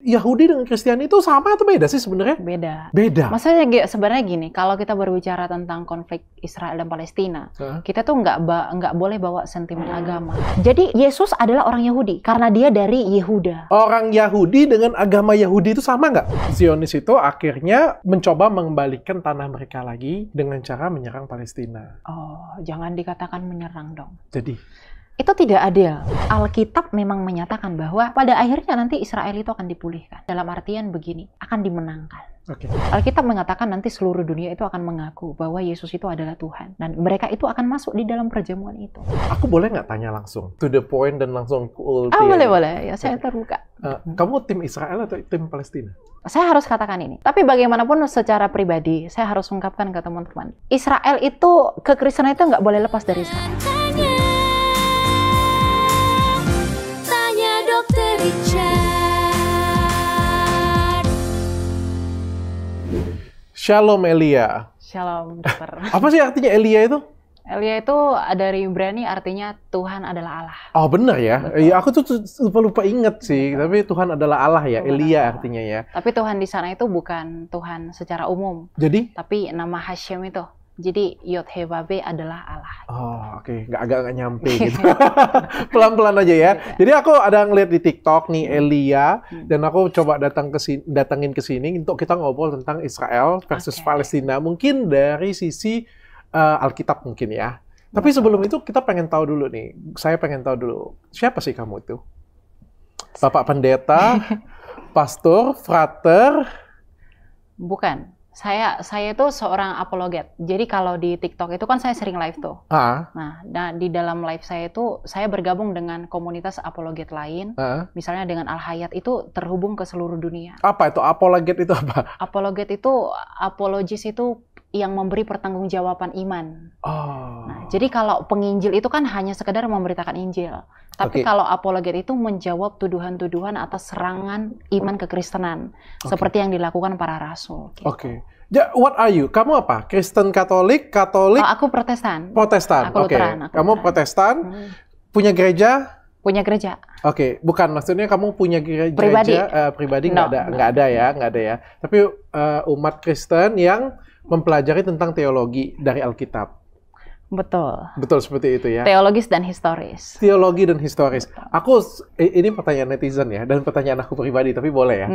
Yahudi dengan Kristiani itu sama atau beda sih sebenarnya? Beda. Beda. Maksudnya sebenarnya gini, kalau kita berbicara tentang konflik Israel dan Palestina, kita tuh nggak boleh bawa sentimen agama. Jadi Yesus adalah orang Yahudi karena dia dari Yehuda. Orang Yahudi dengan agama Yahudi itu sama nggak? Zionis itu akhirnya mencoba mengembalikan tanah mereka lagi dengan cara menyerang Palestina. Oh, jangan dikatakan menyerang dong. Jadi itu tidak adil. Alkitab memang menyatakan bahwa pada akhirnya nanti Israel itu akan dipulihkan. Dalam artian begini, akan dimenangkan. Alkitab mengatakan nanti seluruh dunia itu akan mengaku bahwa Yesus itu adalah Tuhan. Dan mereka itu akan masuk di dalam perjamuan itu. Aku boleh nggak tanya langsung? To the point dan langsung ulti. Boleh. Ya, saya terbuka. Kamu tim Israel atau tim Palestina? Saya harus katakan ini. Tapi bagaimanapun secara pribadi, saya harus ungkapkan ke teman-teman. Israel itu, kekristenan itu nggak boleh lepas dari Israel. Shalom Elia. Shalom dokter. Apa sih artinya Elia itu? Elia itu dari Ibrani artinya Tuhan adalah Allah. Oh benar ya? Iya aku tuh lupa inget sih. Betul. Tapi Tuhan adalah Allah ya. Tuhan Elia adalah artinya ya. Tapi Tuhan di sana itu bukan Tuhan secara umum. Jadi? Tapi nama Hashem itu. Jadi Yod-Heh-Vav adalah Allah. Oh oke. Agak nyampe gitu. Pelan-pelan aja ya. Jadi aku ada ngeliat di TikTok nih Elia. Dan aku coba datangin ke sini untuk kita ngobrol tentang Israel versus Palestina. Mungkin dari sisi Alkitab mungkin ya. Tapi sebelum itu kita pengen tahu dulu nih. Saya pengen tahu dulu. Siapa sih kamu itu? Bapak pendeta, pastor, frater? Bukan. Saya itu seorang apologet. Jadi kalau di TikTok itu kan saya sering live tuh. Nah, di dalam live saya itu saya bergabung dengan komunitas apologet lain. Misalnya dengan Al-Hayat itu terhubung ke seluruh dunia. Apa itu apologet itu apa? Apologet itu apologis itu yang memberi pertanggungjawaban iman. Nah, jadi kalau penginjil itu kan hanya sekedar memberitakan Injil. Tapi kalau apologet itu menjawab tuduhan-tuduhan atas serangan iman kekristenan. Seperti yang dilakukan para rasul. Gitu. What are you? Kamu apa? Kristen Katolik? Oh, aku Protestan. Protestan, aku Lutheran, kamu Protestan? Punya gereja? Punya gereja. Bukan maksudnya kamu punya gereja pribadi nggak ada ya. Tapi umat Kristen yang mempelajari tentang teologi dari Alkitab. Betul seperti itu ya. Teologis dan historis. Teologi dan historis. Ini pertanyaan netizen ya dan pertanyaan aku pribadi tapi boleh ya.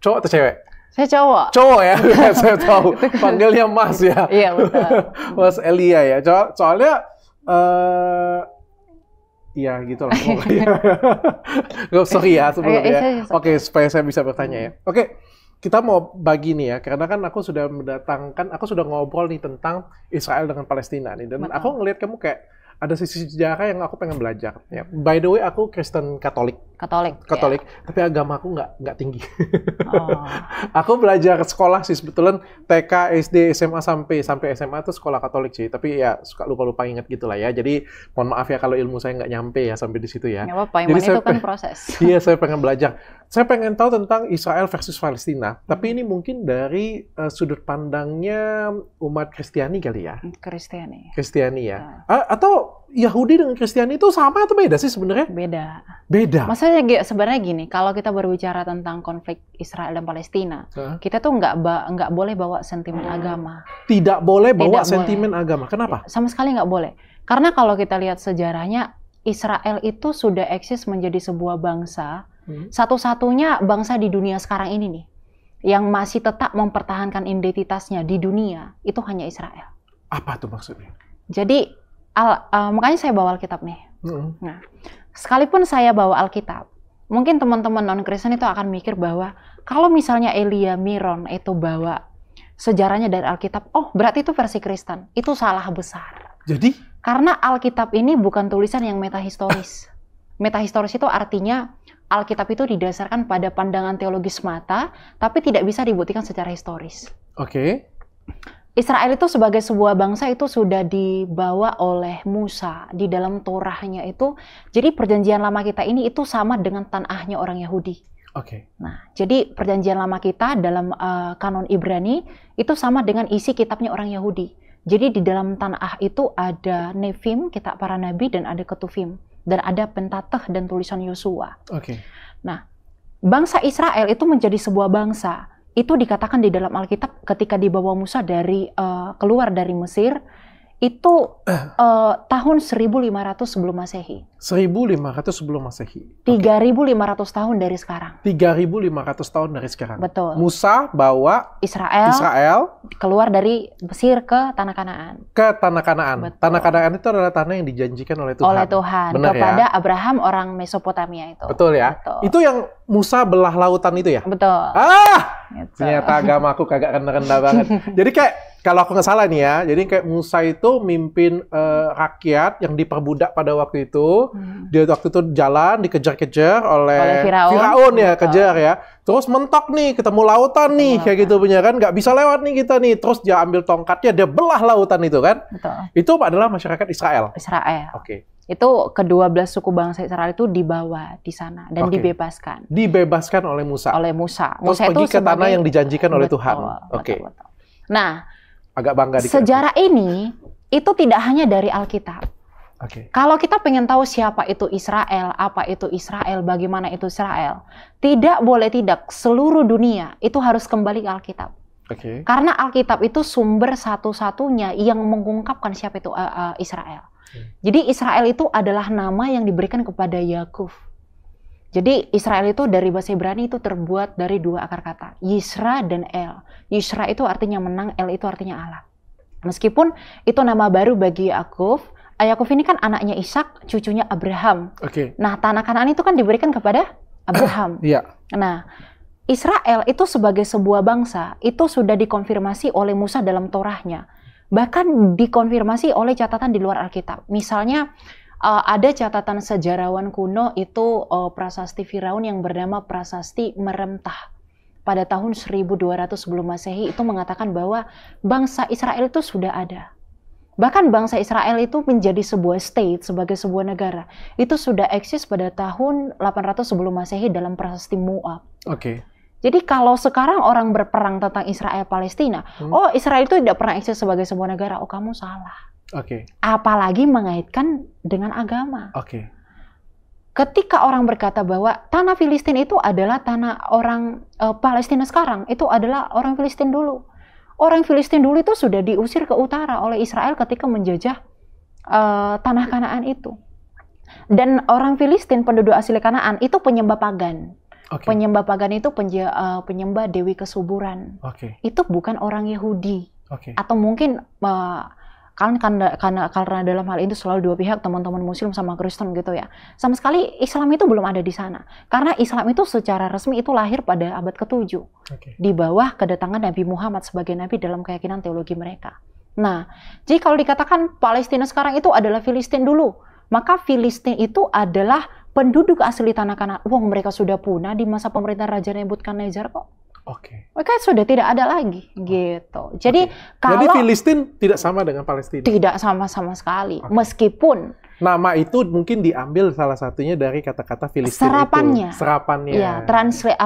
Cowok atau cewek? Saya cowok. Cowok ya, saya tahu. Panggilnya Mas ya. Iya betul. Mas Elia ya. Soalnya ya gitu lah. Sorry ya sebelumnya. Supaya saya bisa bertanya ya. Kita mau bagi nih ya, karena kan aku sudah ngobrol nih tentang Israel dengan Palestina nih, dan aku ngelihat kamu kayak ada sisi sejarah yang aku pengen belajar. Ya. By the way, aku Kristen Katolik. Ya. Tapi agama aku nggak tinggi. Aku belajar sekolah sih sebetulnya TK, SD, SMA sampai SMA itu sekolah Katolik sih. Tapi ya suka lupa ingat gitulah ya. Jadi mohon maaf ya kalau ilmu saya nggak nyampe ya sampai di situ ya. Nggak apa-apa, iman itu kan proses. Iya, saya pengen belajar. Saya pengen tahu tentang Israel versus Palestina. Tapi ini mungkin dari sudut pandangnya umat Kristiani kali ya. Kristiani ya. Atau Yahudi dengan Kristiani itu sama atau beda sih sebenarnya? Beda. Maksudnya sebenarnya gini, kalau kita berbicara tentang konflik Israel dan Palestina, kita tuh nggak boleh bawa sentimen agama. Tidak boleh bawa sentimen agama. Kenapa? Sama sekali nggak boleh. Karena kalau kita lihat sejarahnya, Israel itu sudah eksis menjadi sebuah bangsa, satu-satunya bangsa di dunia sekarang ini nih, yang masih tetap mempertahankan identitasnya di dunia, itu hanya Israel. Apa tuh maksudnya? Jadi makanya saya bawa Alkitab nih. Nah, sekalipun saya bawa Alkitab, mungkin teman-teman non-Kristen itu akan mikir bahwa kalau misalnya Elia Miron itu bawa sejarahnya dari Alkitab, berarti itu versi Kristen. Itu salah besar. Jadi? Karena Alkitab ini bukan tulisan yang metahistoris. Metahistoris itu artinya Alkitab itu didasarkan pada pandangan teologis mata, tapi tidak bisa dibuktikan secara historis. Israel itu sebagai sebuah bangsa itu sudah dibawa oleh Musa di dalam Torahnya itu. Jadi perjanjian lama kita ini itu sama dengan tanahnya orang Yahudi. Nah, jadi perjanjian lama kita dalam kanon Ibrani itu sama dengan isi kitabnya orang Yahudi. Jadi di dalam tanah itu ada Nevim, kitab para nabi, dan ada Ketuvim. dan ada Pentateuch dan tulisan Yosua. Oke. Nah, bangsa Israel itu menjadi sebuah bangsa. Itu dikatakan di dalam Alkitab ketika dibawa Musa keluar dari Mesir, itu tahun 1500 sebelum Masehi. 1500 sebelum Masehi. 3.500 tahun dari sekarang. 3.500 tahun dari sekarang. Betul. Musa bawa Israel keluar dari Mesir ke Tanah Kanaan. Ke Tanah Kanaan. Betul. Tanah Kanaan itu adalah tanah yang dijanjikan oleh Tuhan. Oleh Tuhan. Benar kepada ya? Abraham orang Mesopotamia itu. Betul ya? Betul. Itu yang Musa belah lautan itu ya? Betul. Gitu. Ternyata agamaku kagak rendah-rendah banget. Jadi kayak, kalau aku nggak salah nih ya, jadi kayak Musa itu mimpin rakyat yang diperbudak pada waktu itu. Dia waktu itu jalan dikejar-kejar oleh Firaun ya, kejar ya. Terus mentok nih, ketemu lautan nih, kayak gitu punya kan, nggak bisa lewat nih kita nih. Terus dia ambil tongkatnya, dia belah lautan itu kan. Betul. Itu adalah masyarakat Israel. Oke. Itu ke-12 suku bangsa Israel itu dibawa di sana dan dibebaskan. Dibebaskan oleh Musa. Musa pergi ke tanah yang dijanjikan oleh Tuhan. Betul. Nah, agak bangga dikit. Sejarah ini itu tidak hanya dari Alkitab. Kalau kita pengen tahu siapa itu Israel, apa itu Israel, bagaimana itu Israel, tidak seluruh dunia itu harus kembali ke Alkitab. Karena Alkitab itu sumber satu-satunya yang mengungkapkan siapa itu Israel. Jadi Israel itu adalah nama yang diberikan kepada Yakub. Jadi Israel itu dari bahasa Ibrani itu terbuat dari dua akar kata, Yisra dan El. Yisra itu artinya menang, El itu artinya Allah. Meskipun itu nama baru bagi Yakub, Yakub ini kan anaknya Ishak, cucunya Abraham. Nah, tanah Kanaan itu kan diberikan kepada Abraham. Nah, Israel itu sebagai sebuah bangsa itu sudah dikonfirmasi oleh Musa dalam Torahnya. Bahkan dikonfirmasi oleh catatan di luar Alkitab. Misalnya ada catatan sejarawan kuno itu prasasti Firaun yang bernama Prasasti Meremtah. Pada tahun 1200 sebelum Masehi itu mengatakan bahwa bangsa Israel itu sudah ada. Bahkan bangsa Israel itu menjadi sebuah state, sebagai sebuah negara. Itu sudah eksis pada tahun 800 sebelum Masehi dalam prasasti Moab. Jadi kalau sekarang orang berperang tentang Israel Palestina, Israel itu tidak pernah eksis sebagai sebuah negara, kamu salah. Apalagi mengaitkan dengan agama. Ketika orang berkata bahwa tanah Filistin itu adalah tanah orang Palestina sekarang, itu adalah orang Filistin dulu. Orang Filistin dulu itu sudah diusir ke utara oleh Israel ketika menjajah tanah Kanaan itu. Dan orang Filistin, penduduk asli Kanaan, itu penyembah pagan. Penyembah pagan itu penyembah dewi kesuburan. Itu bukan orang Yahudi. Atau mungkin karena dalam hal itu selalu dua pihak, teman-teman Muslim sama Kristen gitu ya. Sama sekali Islam itu belum ada di sana. Karena Islam itu secara resmi itu lahir pada abad ke-7. Di bawah kedatangan Nabi Muhammad sebagai nabi dalam keyakinan teologi mereka. Nah, jadi kalau dikatakan Palestina sekarang itu adalah Filistin dulu, maka Filistin itu adalah penduduk asli tanah Kanaan. Mereka sudah punah di masa pemerintahan Raja Nebukadnezar kok. Mereka sudah tidak ada lagi, gitu. Jadi jadi Filistin tidak sama dengan Palestina. Tidak sama sekali. Meskipun nama itu mungkin diambil salah satunya dari kata-kata Filistin serapannya. Ya, translate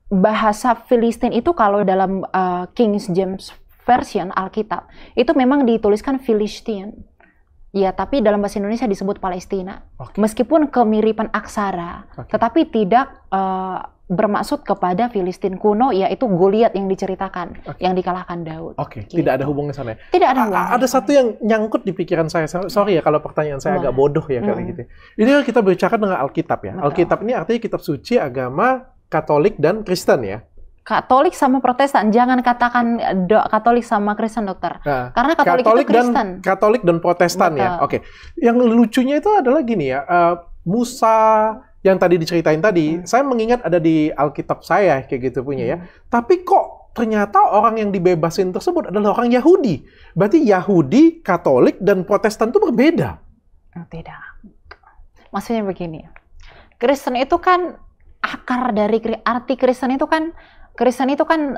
bahasa Filistin itu kalau dalam King James Version Alkitab itu memang dituliskan Filistin. Ya, tapi dalam bahasa Indonesia disebut Palestina. Meskipun kemiripan aksara, tetapi tidak bermaksud kepada Filistin kuno, yaitu Goliat yang diceritakan, yang dikalahkan Daud. Gitu. Tidak ada hubungannya sana. Tidak ada hubungannya. Ada satu yang nyangkut di pikiran saya. Sorry ya kalau pertanyaan saya agak bodoh ya kali gitu. Ini kita berbicara dengan Alkitab ya. Betul. Alkitab ini artinya kitab suci agama Katolik dan Kristen ya. Katolik sama Protestan, jangan katakan Katolik sama Kristen, dokter. Karena Katolik itu Kristen. Katolik dan Protestan. Betul. Ya. Yang lucunya itu adalah gini ya, Musa yang tadi diceritain tadi, saya mengingat ada di Alkitab saya kayak gitu punya ya. Tapi kok ternyata orang yang dibebasin tersebut adalah orang Yahudi. Berarti Yahudi, Katolik dan Protestan itu berbeda. Tidak. Maksudnya begini. Kristen itu kan akar dari arti Kristen itu kan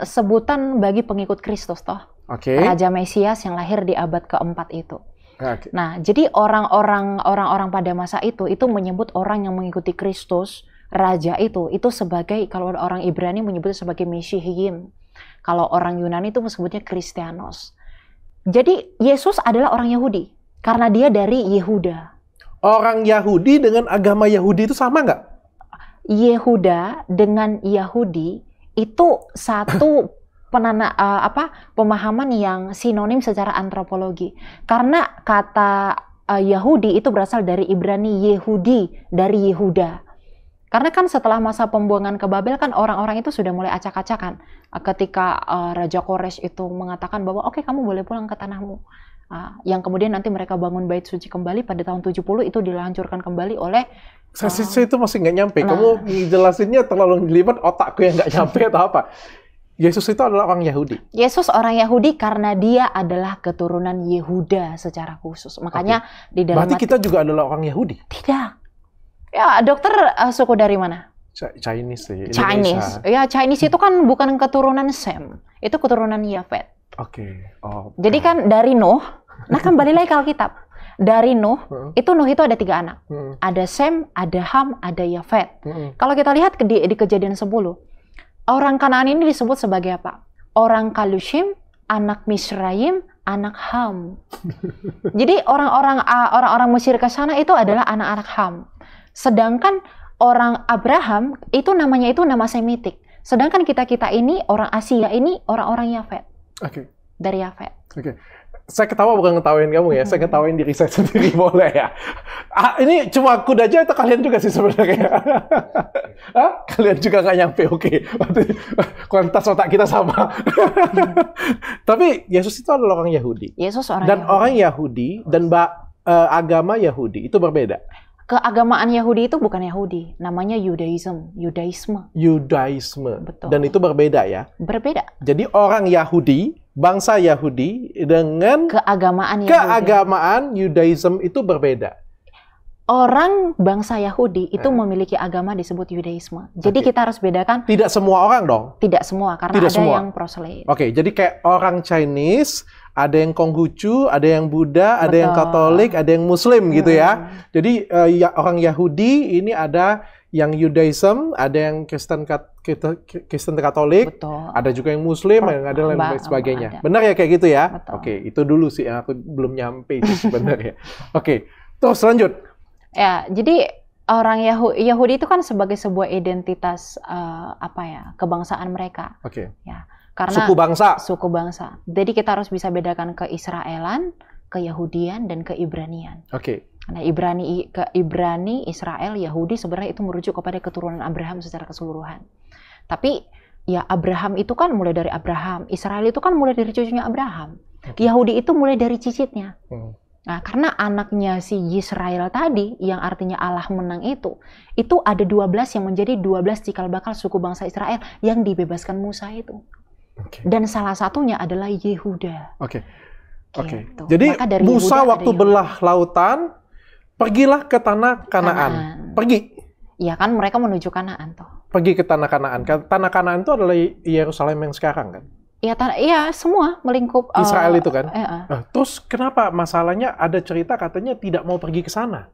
sebutan bagi pengikut Kristus toh. Raja Mesias yang lahir di abad keempat itu. Nah, jadi orang-orang pada masa itu menyebut orang yang mengikuti Kristus, raja itu sebagai, kalau orang Ibrani menyebutnya sebagai Mesihim. Kalau orang Yunani itu disebutnya Kristianos. Jadi Yesus adalah orang Yahudi karena dia dari Yehuda. Orang Yahudi dengan agama Yahudi itu sama nggak? Yehuda dengan Yahudi itu satu pemahaman yang sinonim secara antropologi. Karena kata Yahudi itu berasal dari Ibrani Yehudi, dari Yehuda. Karena kan setelah masa pembuangan ke Babel kan orang-orang itu sudah mulai acak-acakan. Ketika Raja Koresh itu mengatakan bahwa oke, kamu boleh pulang ke tanahmu. Yang kemudian nanti mereka bangun bait suci kembali pada tahun 70 itu dihancurkan kembali oleh... Saya itu masih nggak nyampe. Kamu jelasinnya terlalu jelimet, otakku yang nggak nyampe atau apa. Yesus itu adalah orang Yahudi. Yesus orang Yahudi karena dia adalah keturunan Yehuda secara khusus. Makanya di dalam... Berarti kita juga adalah orang Yahudi? Tidak. Ya, dokter suku dari mana? Chinese sih. Chinese. Ya, Chinese itu kan bukan keturunan Sem. Itu keturunan Yafet. Oke. Jadi kan dari Nuh, nah kembali lagi ke Alkitab. Dari Nuh, Nuh itu ada 3 anak. Ada Sem, ada Ham, ada Yafet. Kalau kita lihat di Kejadian 10, orang Kanaan ini disebut sebagai apa? Orang Kalushim, anak Misraim, anak Ham. Jadi orang-orang Mesir ke sana itu adalah anak-anak Ham. Sedangkan orang Abraham itu namanya itu nama Semitik. Sedangkan kita ini orang Asia ini orang-orang Yafet. Oke. Dari Yafet. Oke. Saya ketawa bukan ngetawain kamu ya, saya ketawain diri saya sendiri boleh ya. Ini cuma aku aja atau kalian juga sih sebenarnya? Kalian juga nggak nyampe, oke. Kualitas otak kita sama. Tapi Yesus itu adalah orang Yahudi. Yesus orang dan Yahudi. Orang Yahudi dan agama Yahudi itu berbeda. Keagamaan Yahudi itu bukan Yahudi, namanya Yudaisme. Betul. Dan itu berbeda ya? Berbeda. Jadi orang Yahudi, bangsa Yahudi dengan keagamaan Yudaisme itu berbeda. Orang bangsa Yahudi itu memiliki agama disebut Yudaisme. Jadi kita harus bedakan. Tidak semua orang dong? Tidak semua, karena ada yang proselyte. Oke, jadi kayak orang Chinese, ada yang Konghucu, ada yang Buddha, ada yang Katolik, ada yang Muslim gitu ya. Jadi orang Yahudi ini ada yang Judaism, ada yang Kristen Katolik, ada juga yang Muslim, yang ada lain sebagainya. Benar ya kayak gitu ya? Betul. Oke, itu dulu sih yang aku belum nyampe itu sebenarnya. Oke, terus lanjut. Ya, jadi orang Yahudi itu kan sebagai sebuah identitas kebangsaan mereka. Oke. Ya. Karena suku bangsa. Jadi kita harus bisa bedakan keisraelan, keyahudian, dan keibranian. Oke. Nah, Ibrani, Israel, Yahudi sebenarnya itu merujuk kepada keturunan Abraham secara keseluruhan. Tapi ya Abraham itu kan mulai dari Abraham, Israel itu kan mulai dari cucunya Abraham. Yahudi itu mulai dari cicitnya. Nah, karena anaknya si Yisrael tadi, yang artinya Allah menang itu ada 12 yang menjadi 12 cikal bakal suku bangsa Israel yang dibebaskan Musa itu. Dan salah satunya adalah Yehuda. Oke. Gitu. Jadi Musa waktu belah lautan, pergilah ke tanah Kanaan. Pergi. Iya kan, mereka menuju Kanaan toh. Pergi ke tanah Kanaan. Tanah Kanaan itu adalah Yerusalem yang sekarang kan? Iya, semua melingkup Israel itu kan. Terus kenapa masalahnya ada cerita katanya tidak mau pergi ke sana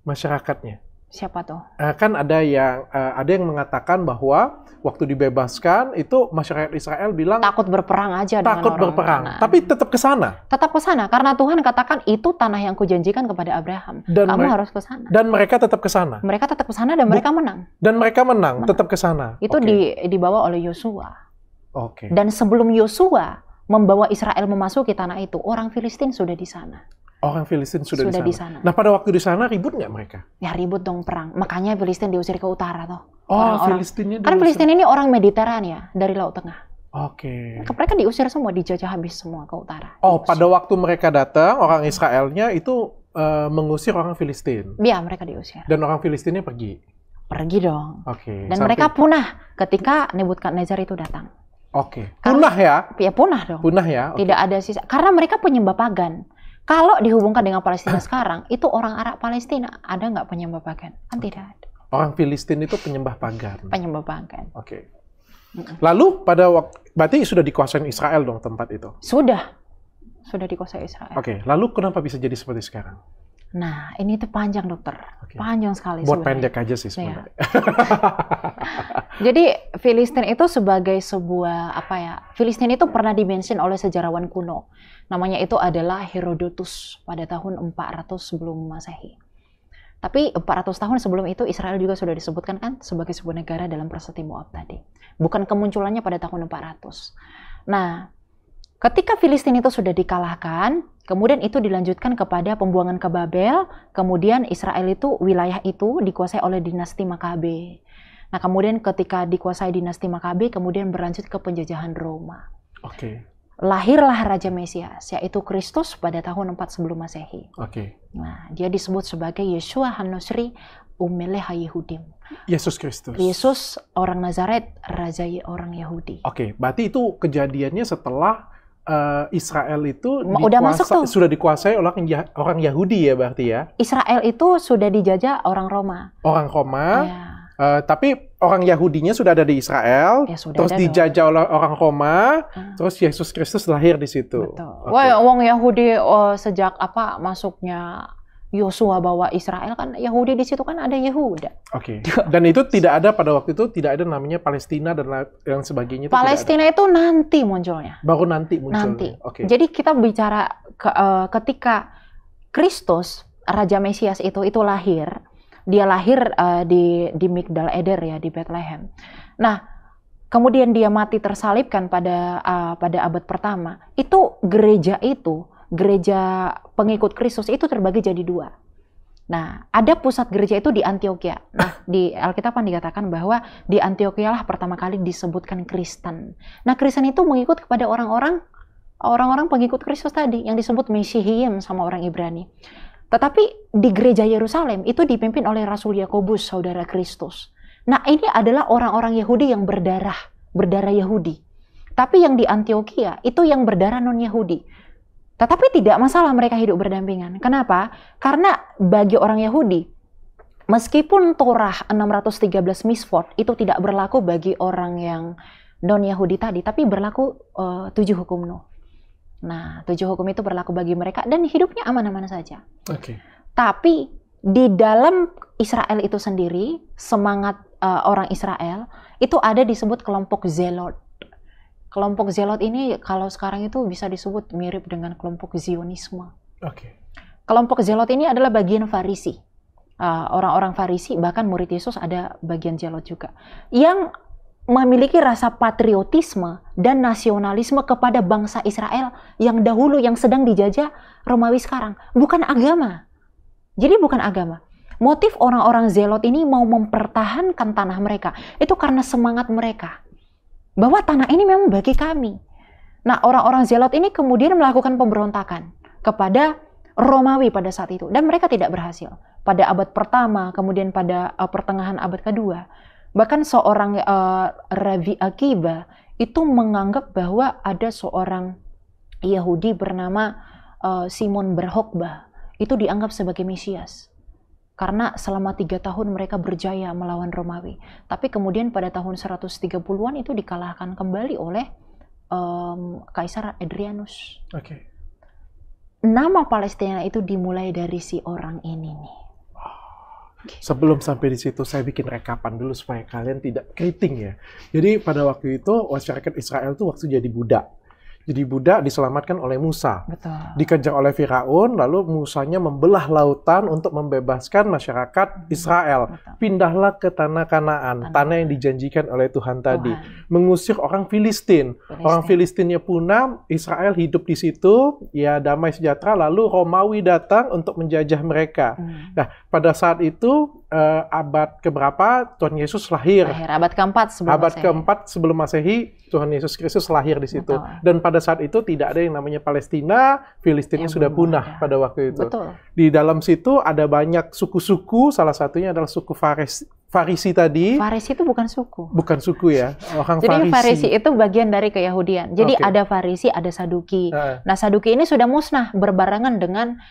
masyarakatnya? Siapa tuh? Kan ada yang mengatakan bahwa waktu dibebaskan itu masyarakat Israel bilang takut berperang aja dengan orang berperang, Kanaan. tapi tetap ke sana. Tetap ke sana karena Tuhan katakan itu tanah yang kujanjikan kepada Abraham. Kamu harus ke sana. Dan mereka tetap ke sana. Mereka tetap ke sana dan mereka menang. Dan mereka menang. Tetap ke sana. Itu dibawa oleh Yosua. Oke. Dan sebelum Yosua membawa Israel memasuki tanah itu, orang Filistin sudah di sana. Orang Filistin sudah di sana. Nah, pada waktu di sana ribut nggak mereka? Ya ribut dong, perang. Makanya Filistin diusir ke utara toh. Filistinnya diusir. Kan Filistin ini orang Mediterania ya, dari Laut Tengah. Oke. Mereka diusir semua, dijajah habis semua ke utara. Pada waktu mereka datang, orang Israelnya itu mengusir orang Filistin. Iya, mereka diusir. Dan orang Filistinnya pergi. Pergi dong. Oke. Dan mereka punah ketika Nebukadnezar itu datang. Oke. Punah ya? Ya punah dong. Punah ya? Okay. Tidak ada sisa. Karena mereka penyembah pagan. Kalau dihubungkan dengan Palestina sekarang, itu orang Arab Palestina. Ada nggak penyembah pagan? Kan tidak ada. Orang Filistin itu penyembah pagan. Penyembah pagan. Oke. Lalu pada waktu, berarti sudah dikuasai Israel dong tempat itu? Sudah dikuasai Israel. Oke. Lalu kenapa bisa jadi seperti sekarang? Nah, ini tuh panjang dokter. Panjang sekali. Buat pendek aja sih sebenarnya. Ya. Jadi Filistin itu sebagai sebuah Filistin itu pernah dimention oleh sejarawan kuno. Namanya itu adalah Herodotus pada tahun 400 sebelum Masehi. Tapi 400 tahun sebelum itu Israel juga sudah disebutkan kan sebagai sebuah negara dalam Prasasti Moab tadi. Bukan kemunculannya pada tahun 400. Nah, ketika Filistin itu sudah dikalahkan, kemudian itu dilanjutkan kepada pembuangan ke Babel, kemudian Israel itu, wilayah itu dikuasai oleh dinasti Makabe. Nah, kemudian ketika dikuasai dinasti Makabe, kemudian berlanjut ke penjajahan Roma. Oke. Lahirlah Raja Mesias, yaitu Kristus pada tahun 4 sebelum Masehi. Oke. Nah, dia disebut sebagai Yeshua HaNasri Umelech HaYehudim. Yesus Kristus. Yesus orang Nazaret, Raja orang Yahudi. Oke, berarti itu kejadiannya setelah Israel itu udah masuk tuh. Sudah dikuasai oleh orang Yahudi ya berarti ya? Israel itu sudah dijajah orang Roma. Orang Roma. Ya. Tapi orang Yahudinya sudah ada di Israel, Ya, sudah terus dijajah oleh orang Roma, terus Yesus Kristus lahir di situ. Betul. Okay. Wah, orang Yahudi sejak masuknya Yosua bawa Israel kan Yahudi di situ kan ada Yehuda. Oke. Dan itu tidak ada pada waktu itu tidak ada namanya Palestina dan yang sebagainya. Itu Palestina itu nanti munculnya. Baru nanti munculnya. Nanti. Okay. Jadi kita bicara ketika Kristus Raja Mesias itu lahir. Dia lahir di Migdal Eder ya, di Bethlehem. Nah, kemudian dia mati tersalibkan pada abad pertama. Itu gereja pengikut Kristus itu terbagi jadi 2. Nah, ada pusat gereja itu di Antioquia. Nah, di Alkitab dikatakan bahwa di Antioquia lah pertama kali disebutkan Kristen. Nah, Kristen itu mengikut kepada orang-orang pengikut Kristus tadi yang disebut Mesihiyim sama orang Ibrani. Tetapi di gereja Yerusalem itu dipimpin oleh Rasul Yakobus, saudara Kristus. Nah, ini adalah orang-orang Yahudi yang berdarah Yahudi. Tapi yang di Antioquia itu yang berdarah non-Yahudi. Tetapi tidak masalah mereka hidup berdampingan. Kenapa? Karena bagi orang Yahudi, meskipun Torah 613 misfot itu tidak berlaku bagi orang yang non-Yahudi tadi, tapi berlaku 7 hukum Nuh. Nah, 7 hukum itu berlaku bagi mereka dan hidupnya aman-aman saja. Oke. Tapi di dalam Israel itu sendiri, semangat orang Israel itu ada disebut kelompok Zelot. Kelompok Zelot ini kalau sekarang itu bisa disebut mirip dengan kelompok Zionisme. Oke. Kelompok Zelot ini adalah bagian Farisi. Orang-orang Farisi, bahkan murid Yesus ada bagian Zelot juga. Yang memiliki rasa patriotisme dan nasionalisme kepada bangsa Israel yang dahulu yang sedang dijajah Romawi sekarang. Bukan agama. Jadi bukan agama. Motif orang-orang Zelot ini mau mempertahankan tanah mereka. Itu karena semangat mereka. Bahwa tanah ini memang bagi kami. Nah, orang-orang Zelot ini kemudian melakukan pemberontakan kepada Romawi pada saat itu. Dan mereka tidak berhasil. Pada abad pertama, kemudian pada pertengahan abad kedua. Bahkan seorang Ravi Akiba itu menganggap bahwa ada seorang Yahudi bernama Simon Bar Kokhba itu dianggap sebagai Mesias. Karena selama 3 tahun mereka berjaya melawan Romawi. Tapi kemudian pada tahun 130-an itu dikalahkan kembali oleh Kaisar Adrianus. Oke. Nama Palestina itu dimulai dari si orang ini nih. Sebelum sampai di situ, saya bikin rekapan dulu supaya kalian tidak keriting ya. Jadi pada waktu itu, masyarakat Israel itu waktu jadi budak. Jadi budak diselamatkan oleh Musa. Betul. Dikejar oleh Firaun, lalu Musanya membelah lautan untuk membebaskan masyarakat Israel. Betul. Pindahlah ke tanah Kanaan, tanah yang dijanjikan oleh Tuhan tadi. Mengusir orang Filistin. Orang Filistinnya punah, Israel hidup di situ, ya damai sejahtera, lalu Romawi datang untuk menjajah mereka. Nah, pada saat itu, abad keberapa Tuhan Yesus lahir? Abad keempat sebelum abad Masehi. keempat sebelum Masehi, Tuhan Yesus Kristus lahir di situ. Betul. Dan pada saat itu tidak ada yang namanya Palestina, Filistinnya sudah punah pada waktu itu. Betul. Di dalam situ ada banyak suku-suku, salah satunya adalah suku Farisi tadi. Farisi itu bukan suku. Bukan suku ya, orang Jadi Farisi. Farisi itu bagian dari Keyahudian. Jadi ada Farisi, ada Saduki. Nah, Saduki ini sudah musnah berbarengan dengan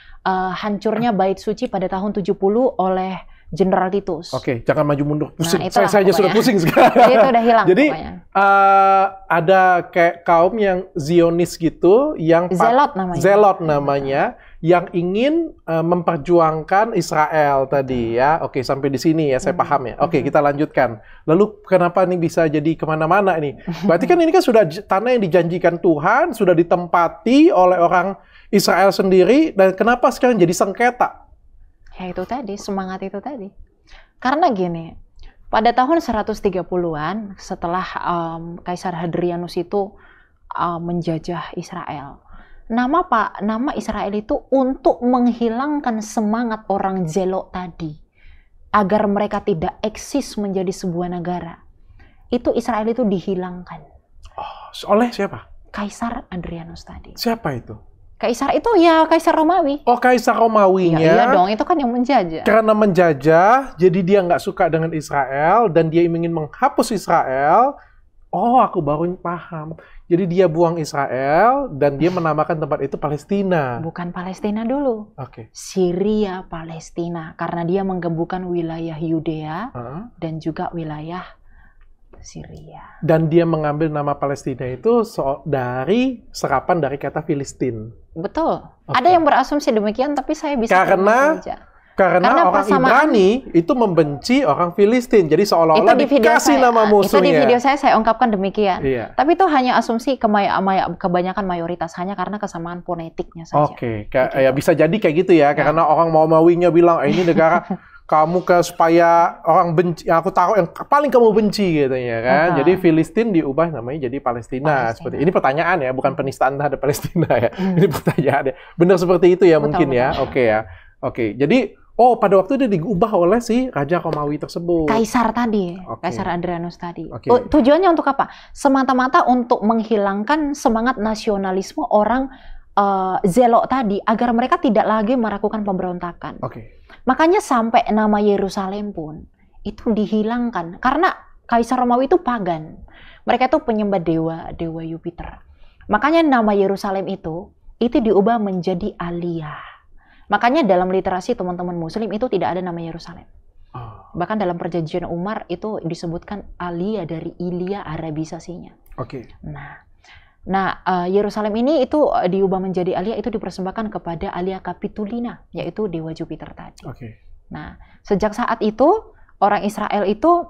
hancurnya bait suci pada tahun 70 oleh Jenderal Titus. Oke, jangan maju mundur. Pusing. Nah, Saya aja sudah pusing sekarang. Jadi itu udah hilang. Jadi pokoknya. Ada kayak kaum yang Zionis gitu, yang Zelot namanya, yang ingin memperjuangkan Israel tadi ya. Oke, sampai di sini ya saya paham ya. Oke, kita lanjutkan. Lalu kenapa ini bisa jadi kemana-mana ini? Berarti kan ini kan sudah tanah yang dijanjikan Tuhan, sudah ditempati oleh orang Israel sendiri, dan kenapa sekarang jadi sengketa? Ya itu tadi, semangat itu tadi. Karena gini, pada tahun 130-an setelah Kaisar Hadrianus itu menjajah Israel, nama Israel itu untuk menghilangkan semangat orang Zelot tadi, agar mereka tidak eksis menjadi sebuah negara. Itu Israel itu dihilangkan. Oh, oleh siapa? Kaisar Hadrianus tadi. Siapa itu? Kaisar itu ya Kaisar Romawi. Oh, Kaisar Romawinya. Iya dong, itu kan yang menjajah. Karena menjajah, jadi dia nggak suka dengan Israel dan dia ingin menghapus Israel. Oh, aku baru paham. Jadi dia buang Israel dan dia menamakan tempat itu Palestina. Bukan Palestina dulu. Oke. Syria Palestina, karena dia menggabungkan wilayah Yudea dan juga wilayah Syria. Dan dia mengambil nama Palestina itu dari serapan dari kata Filistin. Betul. Okay. Ada yang berasumsi demikian, tapi saya bisa karena orang Ibrani itu membenci orang Filistin. Jadi seolah-olah dikasih nama musuhnya. Itu di video saya ungkapkan demikian. Iya. Tapi itu hanya asumsi kebanyakan mayoritas, hanya karena kesamaan fonetiknya saja. Oke. Ya bisa jadi kayak gitu ya. Karena orang Romawinya bilang, ini negara kamu supaya orang benci, aku taruh yang paling kamu benci gitu ya kan. Jadi Filistin diubah namanya jadi Palestina. Seperti ini pertanyaan ya, bukan penistaan terhadap Palestina ya. Ini pertanyaan ya. Benar seperti itu ya mungkin ya. Oke ya. Oke. Jadi pada waktu itu diubah oleh si Raja Romawi tersebut. Kaisar tadi, Kaisar Hadrianus tadi. Tujuannya untuk apa? Semata-mata untuk menghilangkan semangat nasionalisme orang Zelot tadi, agar mereka tidak lagi melakukan pemberontakan. Makanya sampai nama Yerusalem pun itu dihilangkan karena Kaisar Romawi itu pagan. Mereka itu penyembah dewa Jupiter. Makanya nama Yerusalem itu diubah menjadi Aliyah. Makanya dalam literasi teman-teman Muslim itu tidak ada nama Yerusalem. Bahkan dalam Perjanjian Umar itu disebutkan Aliyah dari Ilya Arabisasinya. Nah, Yerusalem ini itu diubah menjadi Aliyah, itu dipersembahkan kepada Alia Capitolina, yaitu dewa Jupiter tadi. Nah, sejak saat itu orang Israel itu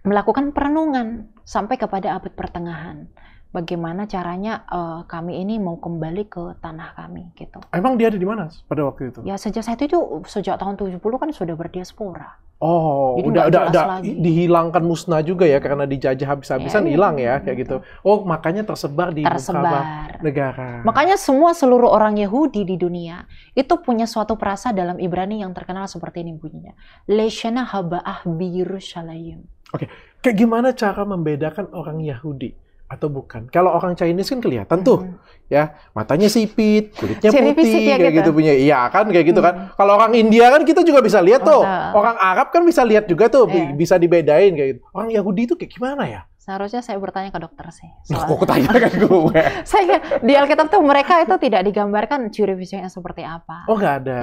melakukan perenungan sampai kepada abad pertengahan. Bagaimana caranya kami ini mau kembali ke tanah kami gitu. Emang dia ada di mana pada waktu itu? Ya sejak saat itu, sejak tahun 70 kan sudah berdiaspora. Oh, udah dihilangkan, musnah juga ya karena dijajah habis-habisan, hilang ya kayak gitu. Oh, makanya tersebar di beberapa negara. Makanya seluruh orang Yahudi di dunia itu punya suatu frasa dalam Ibrani yang terkenal seperti ini bunyinya. Leshana haba'ah bi Yerusalem. Oke, kayak gimana cara membedakan orang Yahudi atau bukan? Kalau orang Chinese kan kelihatan tuh, ya matanya sipit, kulitnya putih, kayak gitu punya, iya kan, kayak gitu kan. Kalau orang India kan kita juga bisa lihat tuh, orang Arab kan bisa lihat juga tuh, bisa dibedain kayak gitu. Orang Yahudi itu kayak gimana ya? Seharusnya saya bertanya ke dokter sih. Kok tanya kan gue? Saya di Alkitab tuh mereka itu tidak digambarkan ciri fisiknya seperti apa. Oh nggak ada.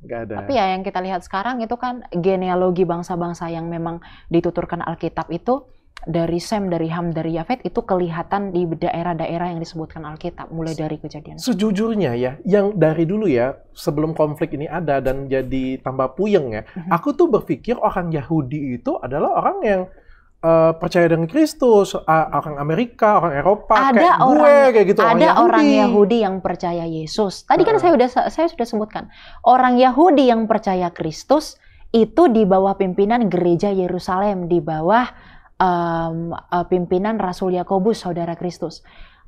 Nggak ada. Tapi ya yang kita lihat sekarang itu kan genealogi bangsa-bangsa yang memang dituturkan Alkitab itu. Dari Sem, dari Ham, dari Yafet itu kelihatan di daerah-daerah yang disebutkan Alkitab, mulai dari Kejadian. Sejujurnya ya, yang dari dulu ya, sebelum konflik ini ada dan jadi tambah puyeng ya, aku tuh berpikir orang Yahudi itu adalah orang yang percaya dengan Kristus, orang Amerika, orang Eropa, kayak gitu. Ada orang Yahudi yang percaya Yesus. Tadi kan saya sudah sebutkan, orang Yahudi yang percaya Kristus itu di bawah pimpinan gereja Yerusalem, di bawah pimpinan Rasul Yakobus, saudara Kristus.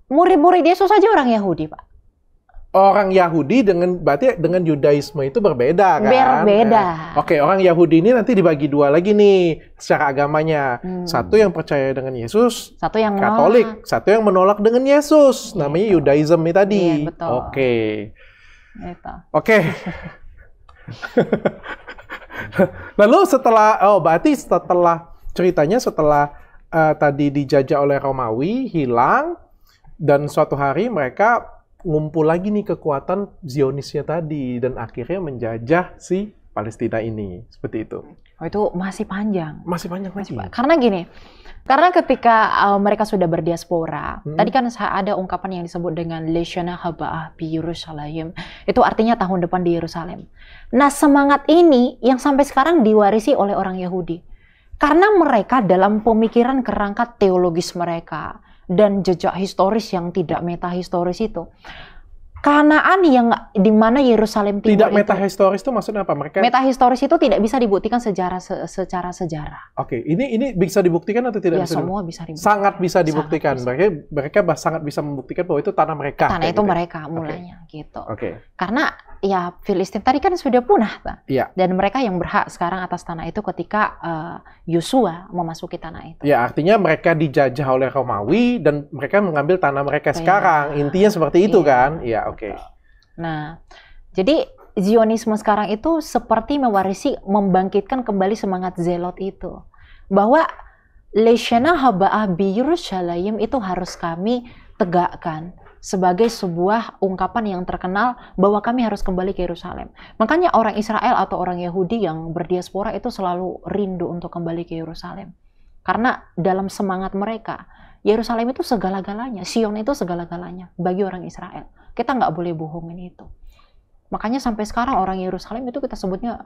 Murid-murid Yesus saja orang Yahudi, Pak. Orang Yahudi berarti dengan Yudaisme itu berbeda kan? Berbeda. Oke, orang Yahudi ini nanti dibagi dua lagi nih secara agamanya. Satu yang percaya dengan Yesus, satu yang Katolik, satu yang menolak dengan Yesus. Namanya Yudaism ini tadi. Iya, betul. Oke. Lalu berarti setelah ceritanya tadi dijajah oleh Romawi, hilang, dan suatu hari mereka ngumpul lagi nih kekuatan Zionisnya tadi, dan akhirnya menjajah si Palestina ini, seperti itu. Oh, itu masih panjang. Masih panjang lagi. Karena gini, karena ketika mereka sudah berdiaspora, tadi kan ada ungkapan yang disebut dengan Leshana haba'ah bi Yerusalem, itu artinya tahun depan di Yerusalem. Nah, semangat ini yang sampai sekarang diwarisi oleh orang Yahudi. Karena mereka dalam pemikiran kerangka teologis mereka dan jejak historis yang tidak metahistoris itu, Kanaan yang di mana Yerusalem Timur tidak metahistoris itu maksudnya apa? Mereka metahistoris itu tidak bisa dibuktikan secara sejarah. Oke, ini bisa dibuktikan atau tidak ya, bisa? Semua bisa dibuktikan. Sangat bisa dibuktikan. Sangat mereka sangat bisa membuktikan bahwa itu tanah mereka. Tanah itu gitu. mereka mulanya gitu. Oke. Karena ya Filistin tadi kan sudah punah, Pak. Iya. Dan mereka yang berhak sekarang atas tanah itu ketika Yosua memasuki tanah itu. Ya, artinya mereka dijajah oleh Romawi dan mereka mengambil tanah mereka sekarang. Intinya seperti itu kan? Iya, oke. Nah, jadi Zionisme sekarang itu seperti mewarisi, membangkitkan kembali semangat Zelot itu. Bahwa Leshana Haba'ah bi Yerusalem itu harus kami tegakkan sebagai sebuah ungkapan yang terkenal bahwa kami harus kembali ke Yerusalem. Makanya orang Israel atau orang Yahudi yang berdiaspora itu selalu rindu untuk kembali ke Yerusalem. Karena dalam semangat mereka, Yerusalem itu segala-galanya, Sion itu segala-galanya bagi orang Israel. Kita nggak boleh bohongin itu. Makanya sampai sekarang orang Yerusalem itu kita sebutnya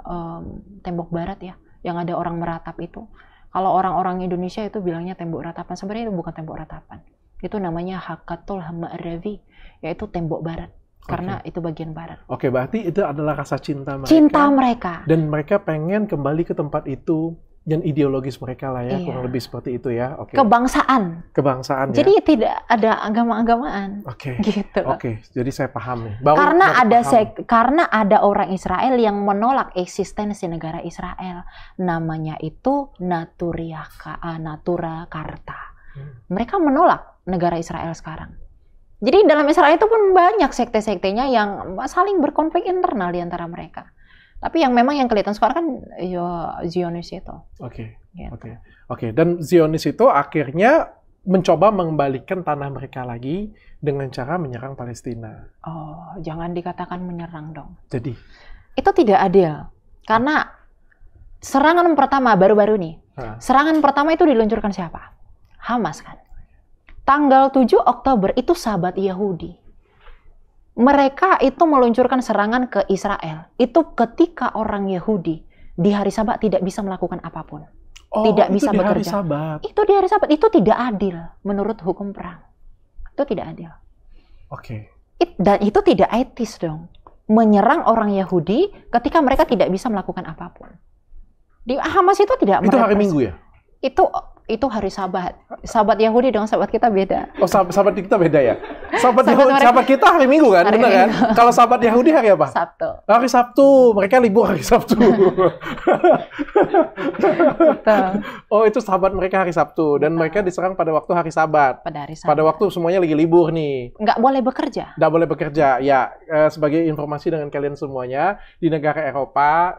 tembok barat ya, yang ada orang meratap itu. Kalau orang-orang Indonesia itu bilangnya tembok ratapan, sebenarnya itu bukan tembok ratapan. Itu namanya Hakatul Ma'ravi, yaitu tembok barat. Karena itu bagian barat. Oke, berarti itu adalah rasa cinta mereka. Cinta mereka. Dan mereka pengen kembali ke tempat itu. Dan ideologis mereka lah ya, kurang lebih seperti itu ya. Oke. Kebangsaan. Kebangsaan ya. Jadi tidak ada agama-agamaan. Oke. Gitu. Oke, jadi saya paham nih. Karena ada orang Israel yang menolak eksistensi negara Israel. Namanya itu Natura Karta. Mereka menolak negara Israel sekarang. Jadi dalam Israel itu pun banyak sekte-sektenya yang saling berkonflik internal di antara mereka. Tapi yang memang yang kelihatan sekarang kan ya Zionis itu. Oke. Gitu. Oke. Dan Zionis itu akhirnya mencoba mengembalikan tanah mereka lagi dengan cara menyerang Palestina. Oh, jangan dikatakan menyerang dong. Jadi itu tidak adil. Karena serangan pertama baru-baru nih. Serangan pertama itu diluncurkan siapa? Hamas kan. Tanggal 7 Oktober itu sahabat Yahudi. Mereka itu meluncurkan serangan ke Israel. Itu ketika orang Yahudi di hari Sabat tidak bisa melakukan apapun. Tidak bisa bekerja. Hari Sabat. Itu di hari Sabat. Itu tidak adil menurut hukum perang. Itu tidak adil. Oke. Dan itu tidak etis dong. Menyerang orang Yahudi ketika mereka tidak bisa melakukan apapun. Di Hamas itu tidak. Itu hari Minggu ya? Itu hari Sabat. Sabat Yahudi dengan sabat kita beda. Oh, sabat kita beda ya? Sabat kita hari Minggu kan? Benar kan? Kalau sabat Yahudi hari apa? Sabtu. Hari Sabtu. Mereka libur hari Sabtu. Oh, itu sabat mereka hari Sabtu. Dan mereka diserang pada waktu hari Sabat. Pada waktu semuanya lagi libur nih. Nggak boleh bekerja. Nggak boleh bekerja. Ya, sebagai informasi dengan kalian semuanya, di negara Eropa,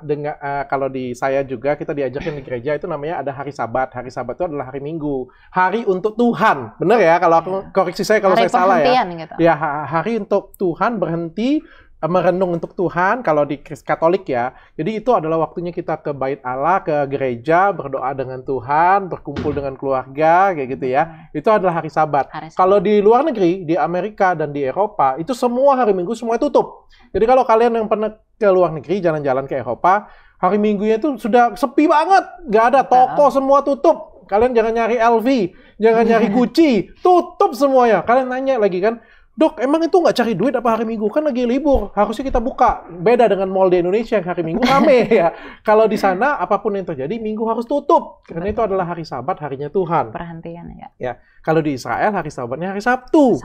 kalau di saya juga, kita diajakin di gereja, itu namanya ada hari Sabat. Hari Sabat itu adalah hari Minggu. Hari untuk Tuhan. Benar ya? Kalau aku koreksi saya kalau saya salah ya. Gitu. Ya, hari untuk Tuhan, berhenti merenung untuk Tuhan kalau di Katolik ya. Jadi itu adalah waktunya kita ke Bait Allah, ke gereja, berdoa dengan Tuhan, berkumpul dengan keluarga kayak gitu ya. Itu adalah hari Sabat. Kalau di luar negeri, di Amerika dan di Eropa, itu semua hari Minggu semua tutup. Jadi kalau kalian yang pernah ke luar negeri, jalan-jalan ke Eropa, hari Minggunya itu sudah sepi banget. Nggak ada toko, semua tutup. Kalian jangan nyari LV, jangan nyari Gucci, tutup semuanya. Kalian nanya lagi kan, Dok, emang itu nggak cari duit apa hari Minggu? Kan lagi libur, harusnya kita buka. Beda dengan mall di Indonesia yang hari Minggu rame ya. Kalau di sana, apapun yang terjadi, Minggu harus tutup. Karena itu adalah hari Sabat, harinya Tuhan. Perhentian ya. Ya, kalau di Israel, hari Sabatnya hari Sabtu.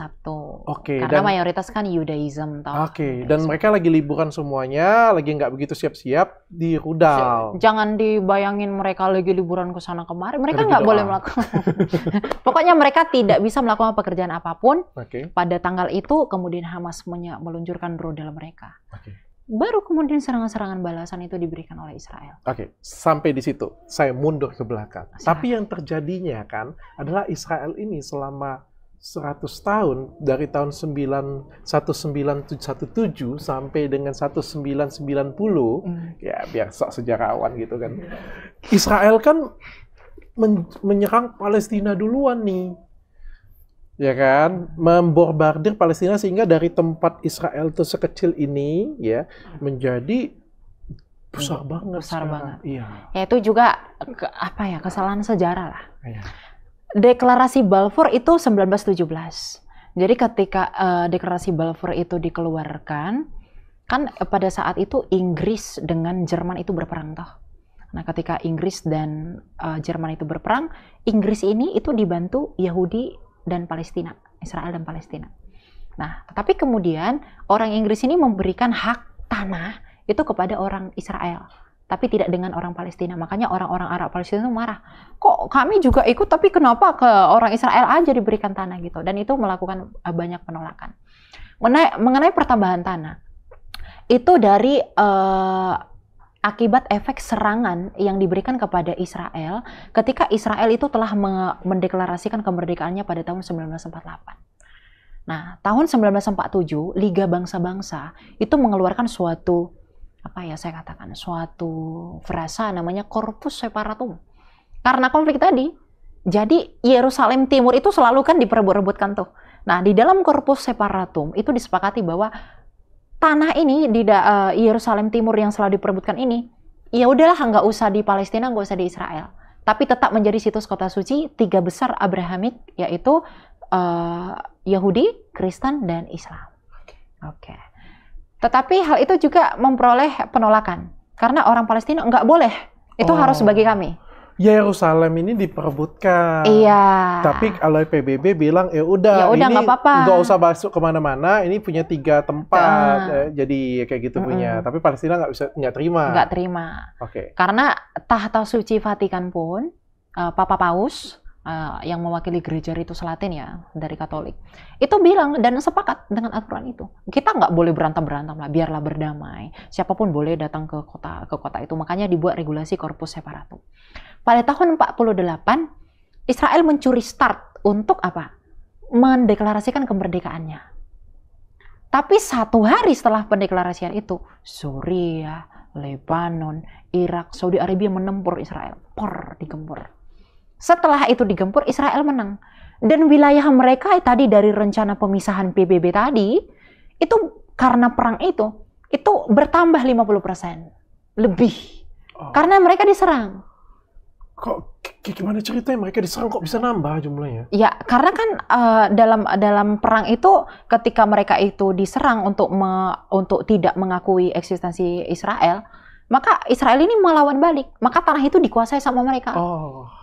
Oke. Karena mayoritas kan Yudaism. Oke, dan mereka lagi liburan semuanya, lagi nggak begitu siap-siap di rudal. Jangan dibayangin mereka lagi liburan ke sana kemari. Mereka nggak boleh melakukan. Pokoknya mereka tidak bisa melakukan pekerjaan apapun. Pada tanggal itu kemudian Hamas meluncurkan rudal mereka. Baru kemudian serangan-serangan balasan itu diberikan oleh Israel. Sampai di situ saya mundur ke belakang. Tapi yang terjadinya kan adalah Israel ini selama 100 tahun dari tahun 1917 sampai dengan 1990 ya biar sok sejarawan gitu kan. Israel kan menyerang Palestina duluan nih. Ya kan, membombardir Palestina sehingga dari tempat Israel itu sekecil ini ya menjadi besar banget. Iya. Ya itu juga kesalahan sejarah lah. Deklarasi Balfour itu 1917. Jadi ketika deklarasi Balfour itu dikeluarkan, kan pada saat itu Inggris dengan Jerman itu berperang toh. Nah, ketika Inggris dan Jerman itu berperang, Inggris ini itu dibantu Yahudi dan Palestina, Israel dan Palestina. Nah, tetapi kemudian orang Inggris ini memberikan hak tanah itu kepada orang Israel, tapi tidak dengan orang Palestina. Makanya orang-orang Arab Palestina itu marah. Kok kami juga ikut, tapi kenapa ke orang Israel aja diberikan tanah gitu? Dan itu melakukan banyak penolakan. Mengenai pertambahan tanah, itu dari akibat efek serangan yang diberikan kepada Israel ketika Israel itu telah mendeklarasikan kemerdekaannya pada tahun 1948. Nah, tahun 1947, Liga Bangsa-Bangsa itu mengeluarkan suatu frasa namanya Corpus Separatum. Karena konflik tadi, jadi Yerusalem Timur itu selalu kan diperebut-rebutkan tuh. Nah, di dalam Corpus Separatum itu disepakati bahwa tanah ini di Yerusalem Timur yang selalu diperebutkan ini, ya udahlah nggak usah di Palestina, nggak usah di Israel, tapi tetap menjadi situs kota suci 3 besar Abrahamik, yaitu Yahudi, Kristen, dan Islam. Oke. Tetapi hal itu juga memperoleh penolakan karena orang Palestina nggak boleh, itu harus bagi kami. Yerusalem ini diperebutkan. Iya. Tapi kalau PBB bilang ya udah ini nggak usah masuk kemana-mana. Ini punya 3 tempat, jadi kayak gitu punya. Tapi Palestina nggak terima. Nggak terima. Oke. Karena tahta suci Vatikan pun Papa Paus yang mewakili gereja Ritus Latin ya dari Katolik itu bilang dan sepakat dengan aturan itu. Kita nggak boleh berantem lah, biarlah berdamai. Siapapun boleh datang ke kota itu. Makanya dibuat regulasi Corpus Separatum. Pada tahun 48, Israel mencuri start untuk apa? Mendeklarasikan kemerdekaannya. Tapi 1 hari setelah pendeklarasian itu, Suriah, Lebanon, Irak, Saudi Arabia menempur Israel. Digempur. Setelah itu digempur, Israel menang. Dan wilayah mereka tadi dari rencana pemisahan PBB tadi, itu karena perang itu bertambah 50%. Lebih. Karena mereka diserang. Kok gimana ceritanya mereka diserang kok bisa nambah jumlahnya? Ya, karena kan dalam perang itu ketika mereka itu diserang untuk tidak mengakui eksistensi Israel, maka Israel ini melawan balik, maka tanah itu dikuasai sama mereka.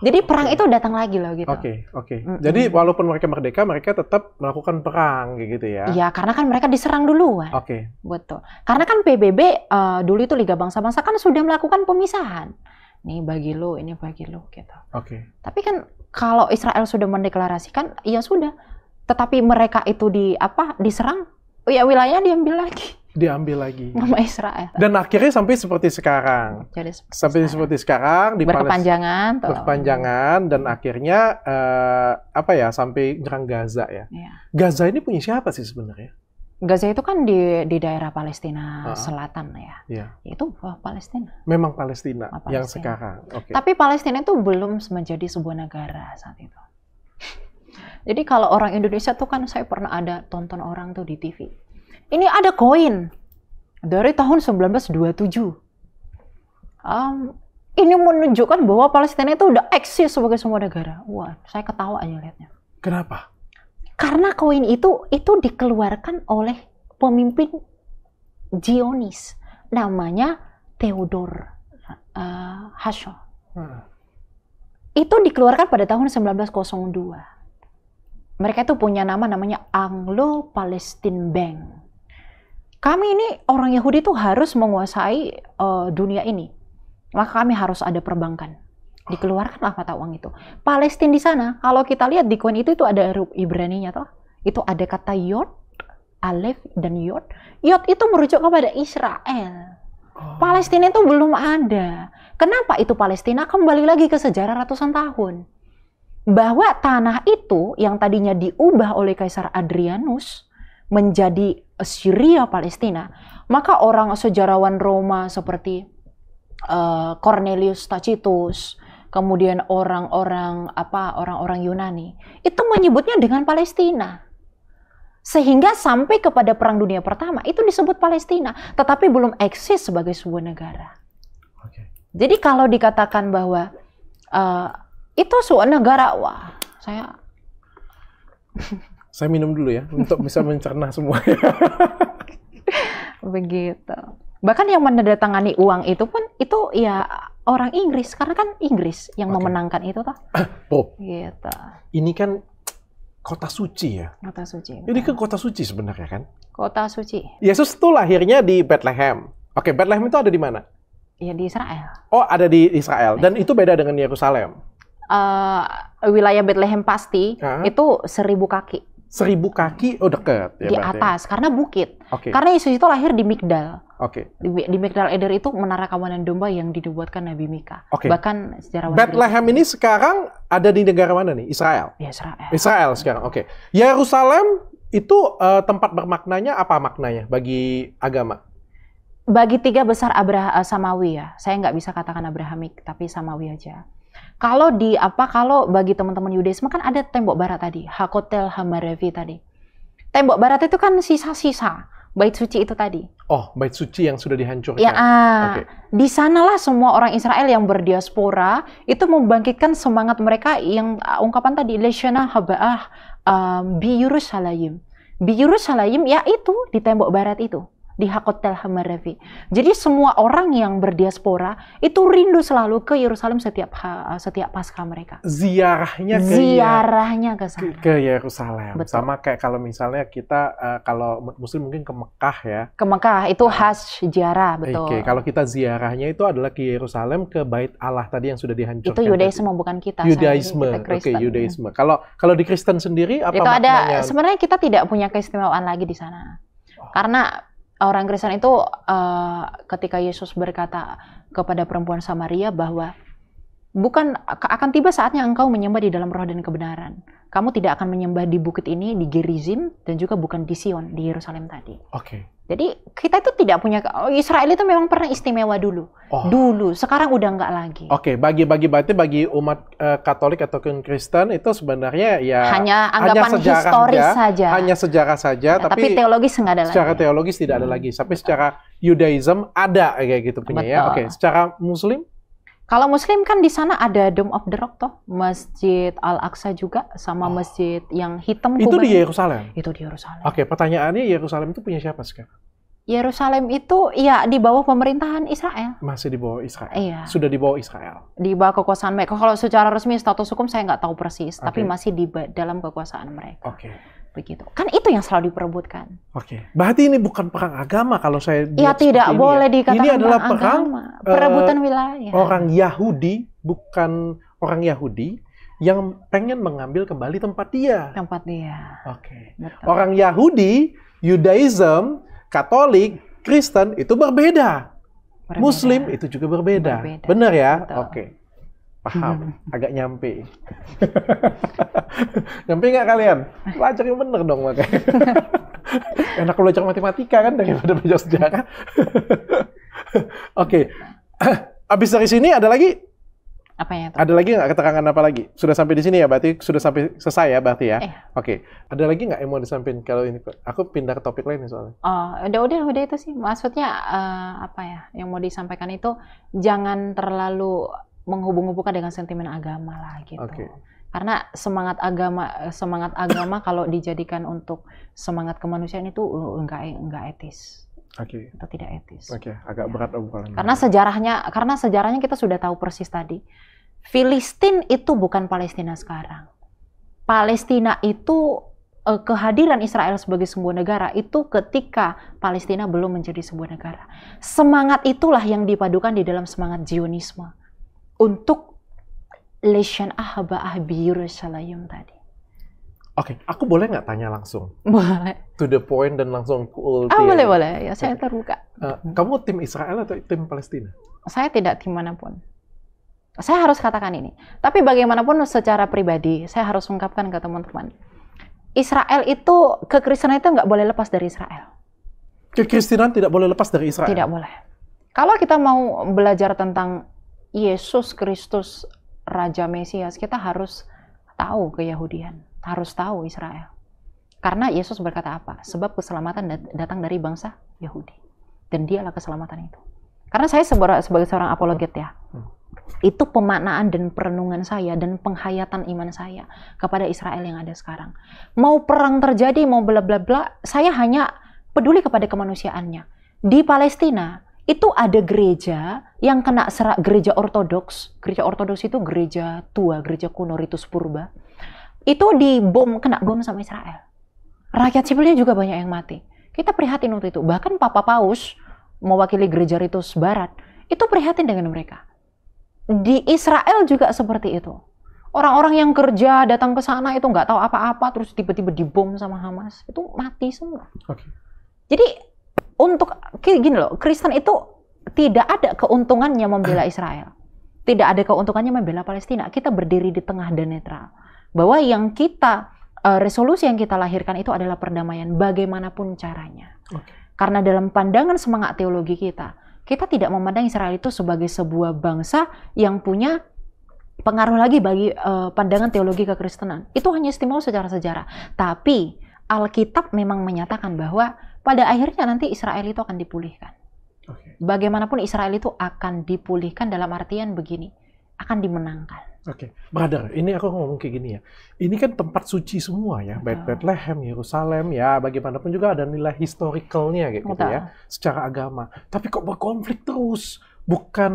Jadi perang itu datang lagi loh gitu. Oke. Jadi walaupun mereka merdeka, mereka tetap melakukan perang kayak gitu ya? Iya, karena kan mereka diserang duluan. Oke. Betul. Karena kan PBB dulu itu Liga Bangsa-Bangsa kan sudah melakukan pemisahan. Ini bagi lo, ini bagi lo gitu. Oke. Tapi kan kalau Israel sudah mendeklarasikan, ya sudah. Tetapi mereka itu diserang, ya wilayahnya diambil lagi. Sama Israel. Dan akhirnya sampai seperti sekarang. Seperti sekarang di berkepanjangan dan akhirnya sampai nyerang Gaza ya. Gaza ini punya siapa sih sebenarnya? Gaza itu kan di daerah Palestina Selatan ya. Itu Palestina. Memang Palestina yang sekarang. Tapi Palestina itu belum menjadi sebuah negara saat itu. Jadi kalau orang Indonesia tuh kan saya pernah ada tonton orang tuh di TV. Ini ada koin dari tahun 1927. Ini menunjukkan bahwa Palestina itu udah eksis sebagai sebuah negara. Wah, saya ketawa aja lihatnya. Kenapa? Karena koin itu dikeluarkan oleh pemimpin Zionis, namanya Theodor Herzl. Itu dikeluarkan pada tahun 1902. Mereka itu punya namanya Anglo-Palestine Bank. Kami ini orang Yahudi itu harus menguasai dunia ini, maka kami harus ada perbankan. Dikeluarkanlah mata uang itu. Palestina di sana, kalau kita lihat di koin itu ada huruf Ibrani-nya toh. Itu ada kata Yod, Alef dan Yod. Yod itu merujuk kepada Israel. Palestina itu belum ada. Kenapa itu Palestina? Kembali lagi ke sejarah ratusan tahun. Bahwa tanah itu yang tadinya diubah oleh Kaisar Adrianus menjadi Syria Palestina, maka orang sejarawan Roma seperti Cornelius Tacitus, kemudian orang-orang Yunani itu menyebutnya dengan Palestina. Sehingga sampai kepada Perang Dunia Pertama itu disebut Palestina, tetapi belum eksis sebagai sebuah negara. Jadi kalau dikatakan bahwa itu sebuah negara, wah, saya Saya minum dulu ya, untuk bisa mencerna semua. Begitu. Bahkan yang menandatangani uang itu pun, itu ya orang Inggris. Karena kan Inggris yang memenangkan itu toh. Oh, gitu. Ini kan kota suci ya? Kota suci. Ini kan kota suci sebenarnya kan? Kota suci. Yesus tuh lahirnya di Bethlehem. Oke, Bethlehem itu ada di mana? Ya di Israel. Oh, ada di Israel. Dan itu beda dengan Yerusalem? Wilayah Bethlehem pasti, itu 1.000 kaki. 1.000 kaki, oh deket ya di atas, karena bukit. Okay. Karena Yesus itu lahir di Migdal. Oke. Di Migdal Eder itu menara kawanan domba yang dinubuatkan Nabi Mika. Okay. Bahkan sejarawan Bethlehem ini sekarang ada di negara mana nih? Israel? Ya, Israel. Israel sekarang, oke. Yerusalem itu tempat bermaknanya apa maknanya bagi agama? Bagi 3 besar Samawi ya. Saya nggak bisa katakan Abrahamik, tapi Samawi aja. Kalau bagi teman-teman Yudaisme kan ada tembok barat tadi, Hakotel Hamarevi tadi. Tembok barat itu kan sisa-sisa bait suci itu tadi. Oh, bait suci yang sudah dihancurkan. Ya, di sanalah semua orang Israel yang berdiaspora itu membangkitkan semangat mereka yang ungkapan tadi, Leshana Haba'ah bi Yerusalem. Bi Yerusalem ya itu di tembok barat itu. Di Hakotel Hamarevi. Jadi semua orang yang berdiaspora itu rindu selalu ke Yerusalem setiap Paskah mereka. Ziarahnya ke sana. Ke Yerusalem. Betul. Sama kayak kalau misalnya kita kalau Muslim mungkin ke Mekah ya. Ke Mekah itu Hajj ziarah, betul. Oke, kalau kita ziarahnya itu adalah ke Yerusalem, ke Bait Allah tadi yang sudah dihancurkan. Itu Yudaisme bukan kita. Yudaisme. Oke, Yudaisme. Kalau di Kristen sendiri apa itu maknanya? Sebenarnya kita tidak punya keistimewaan lagi di sana. Karena orang Kristen itu ketika Yesus berkata kepada perempuan Samaria bahwa akan tiba saatnya engkau menyembah di dalam roh dan kebenaran. Kamu tidak akan menyembah di bukit ini, di Gerizim, dan juga bukan di Sion, di Yerusalem tadi. Oke. Jadi kita itu tidak punya, Israel itu memang pernah istimewa dulu. Dulu, sekarang udah enggak lagi. Oke, bagi umat Katolik ataupun Kristen itu sebenarnya ya hanya anggapan historis saja. Hanya sejarah saja, ya, tapi teologis enggak ada lagi. Secara teologis tidak ada lagi. Tapi secara Judaism ada kayak gitu punya. Betul. Ya. Oke, secara Muslim? Kalau Muslim kan di sana ada Dome of the Rock toh, Masjid Al-Aqsa juga, sama masjid yang hitam. Itu di Yerusalem? Itu di Yerusalem. Oke, pertanyaannya Yerusalem itu punya siapa sekarang? Yerusalem itu ya di bawah pemerintahan Israel. Masih di bawah Israel? Iya. Sudah di bawah Israel? Di bawah kekuasaan mereka. Kalau secara resmi status hukum saya nggak tahu persis, tapi masih di dalam kekuasaan mereka. Oke. Begitu. Kan itu yang selalu diperebutkan. Oke. Berarti ini bukan perang agama kalau saya ya tidak boleh dikatakan ini adalah perang perebutan wilayah. Orang Yahudi, bukan orang Yahudi yang pengen mengambil kembali tempat dia. Tempat dia. Oke. Orang Yahudi, Judaism, Katolik, Kristen itu berbeda. Muslim itu juga berbeda. Benar ya? Betul. Oke. Paham, agak nyampe. Nyampe nggak kalian? Belajar yang bener dong makanya. Enak belajar matematika kan daripada belajar sejarah. Oke. Abis dari sini ada lagi? Apanya itu? Ada lagi nggak keterangan apa lagi? Sudah sampai di sini ya, berarti sudah sampai selesai ya berarti ya? Oke. Ada lagi nggak yang mau disampaikan kalau ini? Aku pindah ke topik lain nih soalnya. Oh, udah itu sih. Maksudnya apa ya? Yang mau disampaikan itu jangan terlalu menghubung-hubungkan dengan sentimen agama lah gitu. Karena semangat agama kalau dijadikan untuk semangat kemanusiaan itu enggak etis. Itu tidak etis. Agak berat obrolan. Karena sejarahnya kita sudah tahu persis tadi. Filistin itu bukan Palestina sekarang. Palestina itu kehadiran Israel sebagai sebuah negara itu ketika Palestina belum menjadi sebuah negara. Semangat itulah yang dipadukan di dalam semangat Zionisme. Untuk Leshan Ahba'ah bi Yerusalem tadi. Oke, aku boleh nggak tanya langsung? Boleh. To the point dan langsung cool. Boleh. Ya, saya terbuka. Kamu tim Israel atau tim Palestina? Saya tidak tim manapun. Saya harus katakan ini. Tapi bagaimanapun secara pribadi, saya harus ungkapkan ke teman-teman. Israel itu, kekristenan itu nggak boleh lepas dari Israel. Kekristenan tidak boleh lepas dari Israel? Tidak boleh. Kalau kita mau belajar tentang Yesus Kristus Raja Mesias, kita harus tahu keyahudian, harus tahu Israel. Karena Yesus berkata apa? Sebab keselamatan datang dari bangsa Yahudi. Dan dialah keselamatan itu. Karena saya sebagai seorang apologet ya, itu pemaknaan dan perenungan saya dan penghayatan iman saya kepada Israel yang ada sekarang. Mau perang terjadi, mau bla bla bla, saya hanya peduli kepada kemanusiaannya. Di Palestina itu ada gereja yang kena serak, gereja ortodoks. Gereja ortodoks itu gereja tua, gereja kuno, ritus purba. Itu kena bom sama Israel. Rakyat sipilnya juga banyak yang mati. Kita prihatin waktu itu. Bahkan Papa Paus mewakili gereja ritus barat, itu prihatin dengan mereka. Di Israel juga seperti itu. Orang-orang yang kerja datang ke sana itu nggak tahu apa-apa, terus tiba-tiba dibom sama Hamas, itu mati semua. Okay. Jadi untuk gini loh, Kristen itu tidak ada keuntungannya membela Israel, tidak ada keuntungannya membela Palestina. Kita berdiri di tengah dan netral. Bahwa yang kita resolusi yang kita lahirkan itu adalah perdamaian, bagaimanapun caranya. Okay. Karena dalam pandangan semangat teologi kita tidak memandang Israel itu sebagai sebuah bangsa yang punya pengaruh lagi bagi pandangan teologi kekristenan. Itu hanya istimewa secara sejarah. Tapi Alkitab memang menyatakan bahwa pada akhirnya nanti Israel itu akan dipulihkan. Okay. Bagaimanapun Israel itu akan dipulihkan dalam artian begini, akan dimenangkan. Oke, brother, ini aku ngomong kayak gini ya. Ini kan tempat suci semua ya, Bethlehem, Yerusalem ya, bagaimanapun juga ada nilai historicalnya kayak gitu ya, secara agama. Tapi kok berkonflik terus? Bukan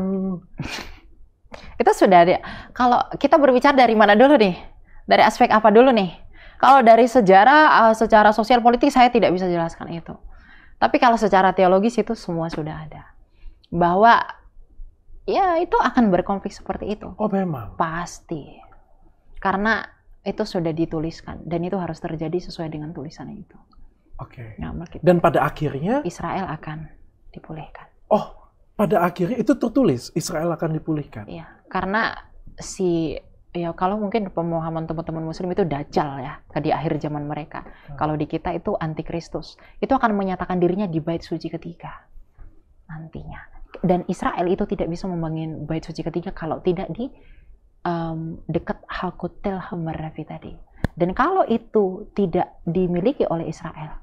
itu sudah ada. Kalau kita berbicara dari mana dulu nih? Dari aspek apa dulu nih? Kalau dari sejarah, secara sosial politik saya tidak bisa jelaskan itu. Tapi kalau secara teologis itu semua sudah ada. Bahwa ya itu akan berkonflik seperti itu. Oh memang? Pasti. Karena itu sudah dituliskan. Dan itu harus terjadi sesuai dengan tulisan itu. Oke. Nah, dan pada akhirnya? Israel akan dipulihkan. Oh, pada akhirnya itu tertulis Israel akan dipulihkan? Iya. Karena ya kalau mungkin pemahaman teman-teman muslim itu dajjal ya. Di akhir zaman mereka. Kalau di kita itu antikristus. Itu akan menyatakan dirinya di bait suci ketiga. Nantinya. Dan Israel itu tidak bisa membangun bait suci ketiga kalau tidak di dekat Hakutel Hamaravi tadi. Dan kalau itu tidak dimiliki oleh Israel,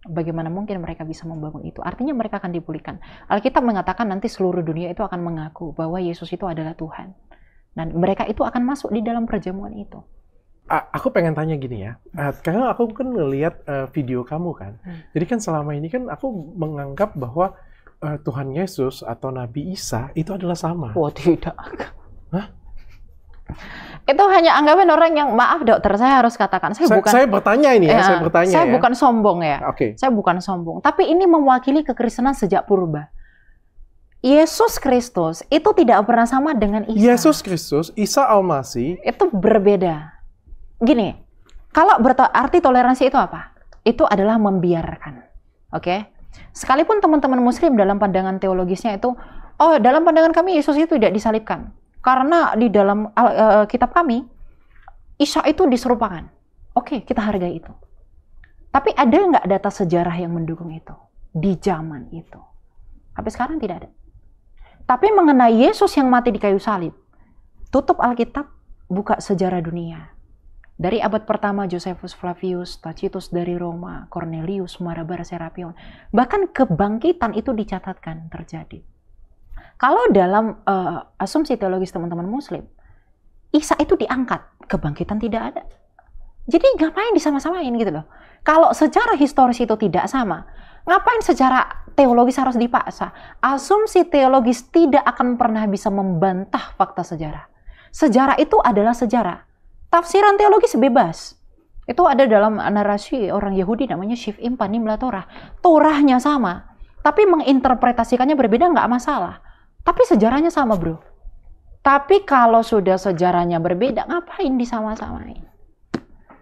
bagaimana mungkin mereka bisa membangun itu? Artinya mereka akan dipulihkan. Alkitab mengatakan nanti seluruh dunia itu akan mengaku bahwa Yesus itu adalah Tuhan. Dan mereka itu akan masuk di dalam perjamuan itu. Aku pengen tanya gini ya, karena aku kan ngelihat video kamu kan. Jadi kan selama ini kan aku menganggap bahwa Tuhan Yesus atau Nabi Isa itu adalah sama. Wah, tidak. Hah? Itu hanya anggapan orang yang, maaf dokter, saya harus katakan, saya bertanya ini ya, saya bertanya saya ya. bukan sombong ya. Okay. Saya bukan sombong, tapi ini mewakili kekristenan sejak purba. Yesus Kristus itu tidak pernah sama dengan Isa. Yesus Kristus, Isa Al-Masih itu berbeda. Gini, kalau arti toleransi itu apa? Itu adalah membiarkan. Oke? Sekalipun teman-teman muslim dalam pandangan teologisnya itu, oh dalam pandangan kami Yesus itu tidak disalibkan. Karena di dalam kitab kami, Isa itu diserupakan. Oke, kita hargai itu. Tapi ada nggak data sejarah yang mendukung itu? Di zaman itu. Sampai sekarang tidak ada. Tapi mengenai Yesus yang mati di kayu salib, tutup Alkitab, buka sejarah dunia. Dari abad pertama Josephus Flavius, Tacitus dari Roma, Cornelius, Marabar, Serapion. Bahkan kebangkitan itu dicatatkan terjadi. Kalau dalam asumsi teologis teman-teman muslim, Isa itu diangkat, kebangkitan tidak ada. Jadi ngapain disama-samain gitu loh. Kalau secara historis itu tidak sama, ngapain secara teologis harus dipaksa? Asumsi teologis tidak akan pernah bisa membantah fakta sejarah. Sejarah itu adalah sejarah. Tafsiran teologis bebas. Itu ada dalam narasi orang Yahudi namanya Shiv'im Panim La Torah. Torahnya sama. Tapi menginterpretasikannya berbeda nggak masalah. Tapi sejarahnya sama bro. Tapi kalau sudah sejarahnya berbeda, ngapain disama-samain?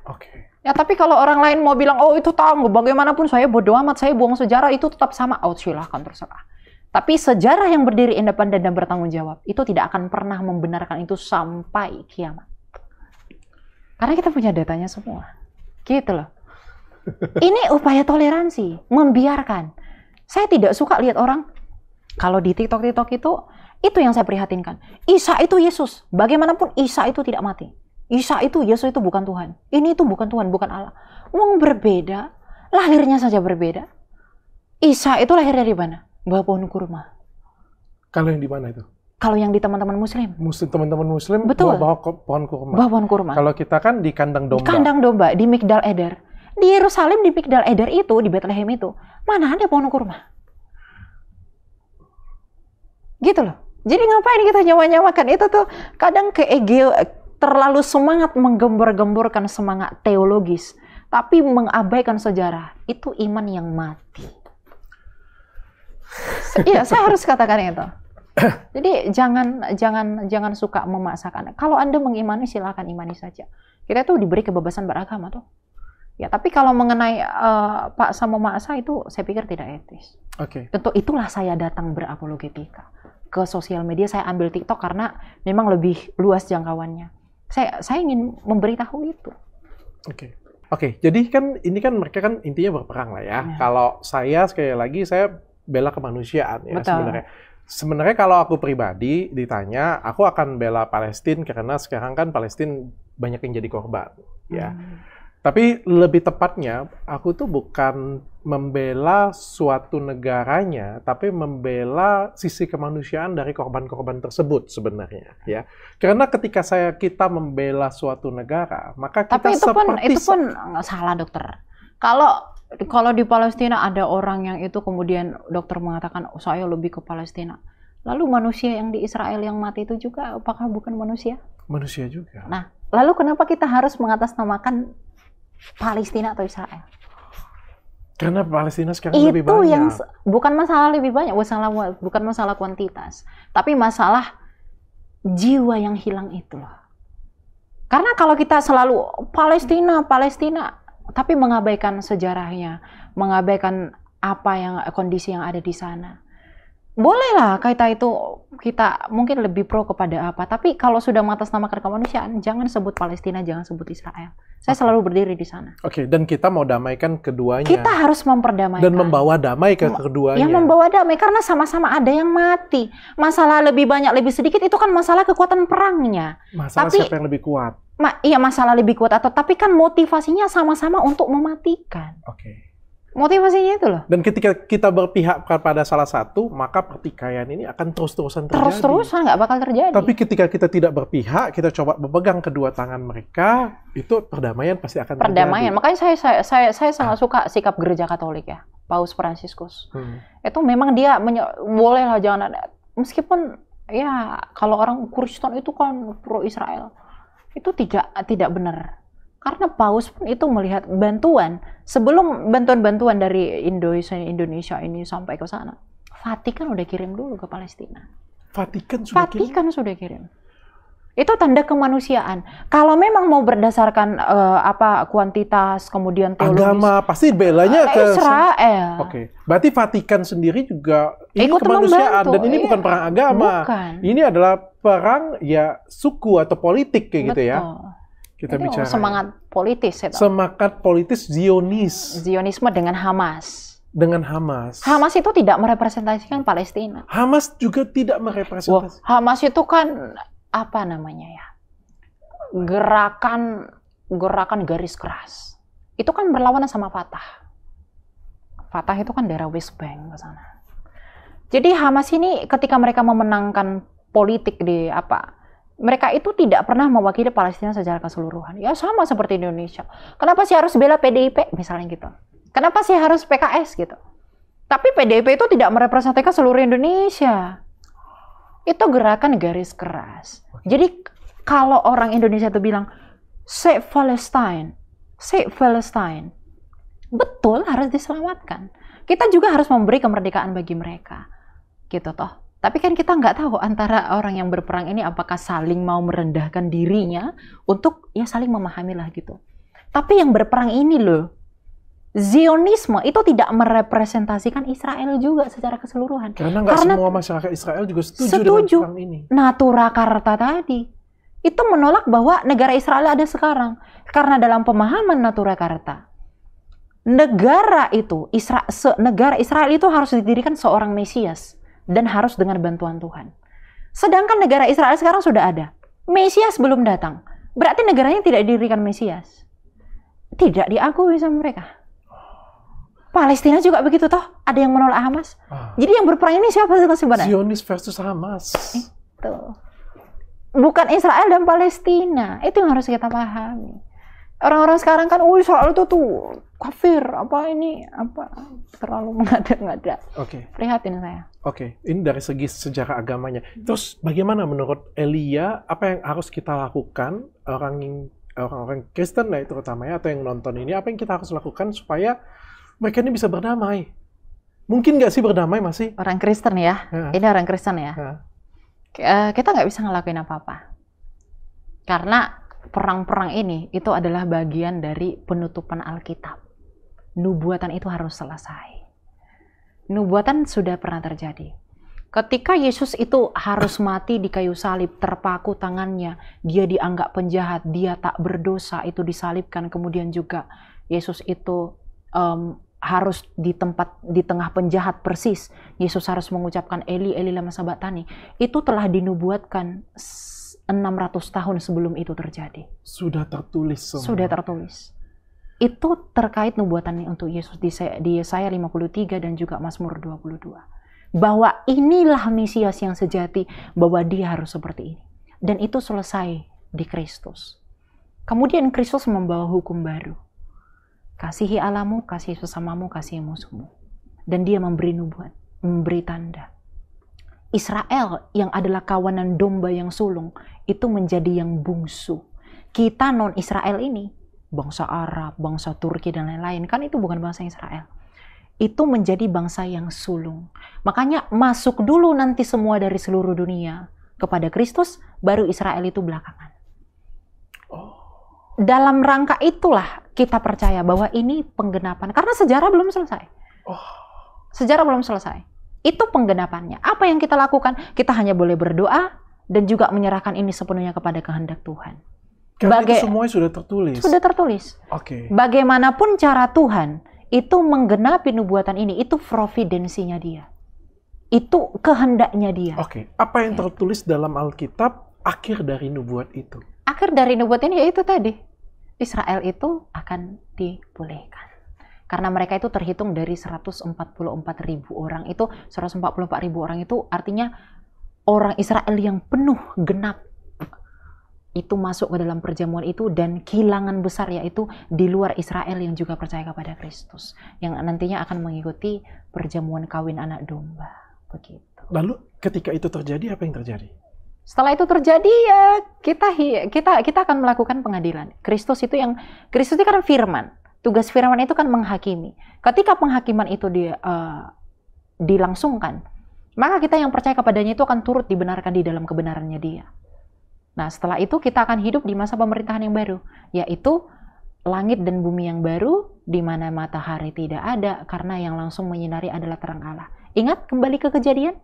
Oke. Ya tapi kalau orang lain mau bilang, oh itu tahu, bagaimanapun saya bodoh amat, saya buang sejarah, itu tetap sama. Oh silahkan terserah. Tapi sejarah yang berdiri independen dan bertanggung jawab, itu tidak akan pernah membenarkan itu sampai kiamat. Karena kita punya datanya semua. Gitu loh. Ini upaya toleransi, membiarkan. Saya tidak suka lihat orang, kalau di TikTok itu yang saya prihatinkan. Isa itu Yesus. Bagaimanapun Isa itu tidak mati. Isa itu, Yesus itu bukan Tuhan. Ini itu bukan Tuhan, bukan Allah. Wong berbeda, lahirnya saja berbeda. Isa itu lahir dari mana? Bawah pohon kurma. Kalau yang di mana itu? Kalau yang di teman-teman Muslim. Teman-teman Muslim Betul. bawa pohon kurma. Bawa pohon kurma. Kalau kita kan di kandang domba. Di kandang domba, di Migdal Eder. Di Yerusalem, di Migdal Eder itu, di Bethlehem itu, mana ada pohon kurma? Gitu loh. Jadi ngapain kita nyawa-nyawakan? Itu tuh kadang terlalu semangat menggembor-gemborkan semangat teologis, tapi mengabaikan sejarah. Itu iman yang mati. Iya, saya harus katakan itu. Jadi jangan suka memaksakan. Kalau Anda mengimani, silakan imani saja. Kita tuh diberi kebebasan beragama tuh. Ya, tapi kalau mengenai paksa memaksa itu saya pikir tidak etis. Oke. Untuk itulah saya datang berapologetika ke sosial media. Saya ambil TikTok karena memang lebih luas jangkauannya. Saya ingin memberitahu itu. Oke. Jadi kan ini kan mereka kan intinya berperang lah ya. Kalau saya sekali lagi saya bela kemanusiaan ya. Betul. Sebenarnya kalau aku pribadi ditanya, aku akan bela Palestina karena sekarang kan Palestina banyak yang jadi korban, ya. Tapi lebih tepatnya, aku tuh bukan membela suatu negaranya, tapi membela sisi kemanusiaan dari korban-korban tersebut sebenarnya, ya. Karena ketika kita membela suatu negara, maka kita tapi itu pun salah, dokter. Kalau di Palestina ada orang yang itu kemudian dokter mengatakan saya lebih ke Palestina. Lalu manusia yang di Israel yang mati itu juga apakah bukan manusia? Manusia juga. Nah, lalu kenapa kita harus mengatasnamakan Palestina atau Israel? Karena Palestina sekarang lebih banyak. Itu yang bukan masalah lebih banyak, bukan masalah kuantitas, tapi masalah jiwa yang hilang itu loh. Karena kalau kita selalu Palestina, tapi mengabaikan sejarahnya, mengabaikan kondisi yang ada di sana. Bolehlah kita mungkin lebih pro kepada apa, tapi kalau sudah mengatasnamakan kemanusiaan, jangan sebut Palestina, jangan sebut Israel. Saya selalu berdiri di sana. Oke, dan kita mau damaikan keduanya. Kita harus memperdamaikan. Dan membawa damai ke keduanya. Ya, membawa damai, karena sama-sama ada yang mati. Masalah lebih banyak, lebih sedikit, itu kan masalah kekuatan perangnya. Masalah siapa yang lebih kuat. Iya, masalah lebih kuat tapi kan motivasinya sama-sama untuk mematikan. Oke. Motivasinya itu loh. Dan ketika kita berpihak kepada salah satu, maka pertikaian ini akan terus-terusan terjadi. Terus-terusan nggak bakal terjadi. Tapi ketika kita tidak berpihak, kita coba memegang kedua tangan mereka, itu perdamaian pasti akan terjadi. Perdamaian. Makanya saya sangat suka sikap Gereja Katolik ya, Paus Fransiskus. Itu memang dia bolehlah jangan ada. Meskipun ya kalau orang Kristen itu kan pro Israel, itu tidak benar. Karena Paus pun itu melihat bantuan, sebelum bantuan-bantuan dari Indonesia ini sampai ke sana, Vatikan udah kirim dulu ke Palestina. Vatikan sudah kirim. Itu tanda kemanusiaan. Kalau memang mau berdasarkan kuantitas, kemudian teologis, agama, pasti belanya ke Israel. Oke. Berarti Vatikan sendiri juga ini ikut kemanusiaan, membantu. dan ini bukan perang agama. Bukan. Ini adalah perang ya suku atau politik kayak gitu ya. Kita itu bicara semangat politis itu. Semangat politis Zionisme dengan Hamas. Hamas itu tidak merepresentasikan Palestina. Hamas juga tidak merepresentasikan. Hamas itu kan apa namanya ya? Gerakan garis keras. Itu kan berlawanan sama Fatah. Fatah itu kan daerah West Bank ke sana. Jadi Hamas ini ketika mereka memenangkan politik mereka itu tidak pernah mewakili Palestina secara keseluruhan. Ya sama seperti Indonesia. Kenapa sih harus bela PDIP misalnya gitu? Kenapa sih harus PKS gitu? Tapi PDIP itu tidak merepresentasikan seluruh Indonesia. Itu gerakan garis keras. Jadi kalau orang Indonesia itu bilang save Palestine, betul harus diselamatkan. Kita juga harus memberi kemerdekaan bagi mereka, gitu toh. Tapi kan kita nggak tahu antara orang yang berperang ini apakah saling mau merendahkan dirinya untuk ya saling memahami lah gitu. Tapi yang berperang ini loh, Zionisme itu tidak merepresentasikan Israel juga secara keseluruhan. Karena semua masyarakat Israel juga setuju dengan perang ini. Natura Karta tadi itu menolak bahwa negara Israel ada sekarang. Karena dalam pemahaman Natura Karta, negara Israel itu harus didirikan seorang Mesias. Dan harus dengan bantuan Tuhan. Sedangkan negara Israel sekarang sudah ada. Mesias belum datang. Berarti negaranya tidak didirikan Mesias. Tidak diakui sama mereka. Palestina juga begitu toh, ada yang menolak Hamas. Jadi yang berperang ini siapa sebenarnya? Zionis versus Hamas. Itu. Bukan Israel dan Palestina. Itu yang harus kita pahami. Orang-orang sekarang kan, Israel itu tuh kafir, apa ini, apa terlalu mengada-ngada. Oke. Prihatin saya. Oke, ini dari segi sejarah agamanya. Terus bagaimana menurut Elia, apa yang harus kita lakukan, orang-orang Kristen lah itu terutama ya, atau yang nonton ini, apa yang kita harus lakukan supaya mereka ini bisa berdamai? Mungkin nggak sih berdamai masih? Orang Kristen ya? Ini orang Kristen ya? Kita nggak bisa ngelakuin apa-apa. Karena perang-perang ini itu adalah bagian dari penutupan Alkitab. Nubuatan itu harus selesai. Nubuatan sudah pernah terjadi. Ketika Yesus itu harus mati di kayu salib, terpaku tangannya, dia dianggap penjahat, dia tak berdosa, itu disalibkan. Kemudian juga Yesus itu harus di tengah penjahat persis. Yesus harus mengucapkan Eli, Eli lama sabachthani. Itu telah dinubuatkan 600 tahun sebelum itu terjadi. Sudah tertulis semua. Sudah tertulis. Itu terkait nubuatan untuk Yesus di Yesaya 53 dan juga Mazmur 22. Bahwa inilah Mesias yang sejati, bahwa dia harus seperti ini. Dan itu selesai di Kristus. Kemudian Kristus membawa hukum baru. Kasihi Allahmu, kasihi sesamamu, kasihi musuhmu. Dan dia memberi nubuat, memberi tanda. Israel yang adalah kawanan domba yang sulung, itu menjadi yang bungsu. Kita non-Israel ini, bangsa Arab, bangsa Turki, dan lain-lain, kan itu bukan bangsa Israel. Itu menjadi bangsa yang sulung. Makanya masuk dulu nanti semua dari seluruh dunia kepada Kristus, baru Israel itu belakangan. Dalam rangka itulah kita percaya bahwa ini penggenapan. Karena sejarah belum selesai. Sejarah belum selesai. Itu penggenapannya. Apa yang kita lakukan? Kita hanya boleh berdoa dan juga menyerahkan ini sepenuhnya kepada kehendak Tuhan. Karena itu semuanya sudah tertulis. Sudah tertulis. Oke. Bagaimanapun cara Tuhan itu menggenapi nubuatan ini, itu providensinya dia. Itu kehendaknya dia. Oke. Apa yang tertulis dalam Alkitab akhir dari nubuat itu? Akhir dari nubuat ini yaitu tadi, Israel itu akan dipulihkan. Karena mereka itu terhitung dari 144.000 orang. Itu 144.000 orang itu artinya orang Israel yang penuh genap. Itu masuk ke dalam perjamuan itu, dan kehilangan besar yaitu di luar Israel yang juga percaya kepada Kristus. Yang nantinya akan mengikuti perjamuan kawin anak domba. Begitu. Lalu ketika itu terjadi, apa yang terjadi? Setelah itu terjadi ya kita akan melakukan pengadilan. Kristus itu kan firman. Tugas firman itu kan menghakimi. Ketika penghakiman itu dilangsungkan, maka kita yang percaya kepadanya itu akan turut dibenarkan di dalam kebenarannya dia. Nah, setelah itu kita akan hidup di masa pemerintahan yang baru, yaitu langit dan bumi yang baru, di mana matahari tidak ada, karena yang langsung menyinari adalah terang Allah. Ingat kembali ke Kejadian?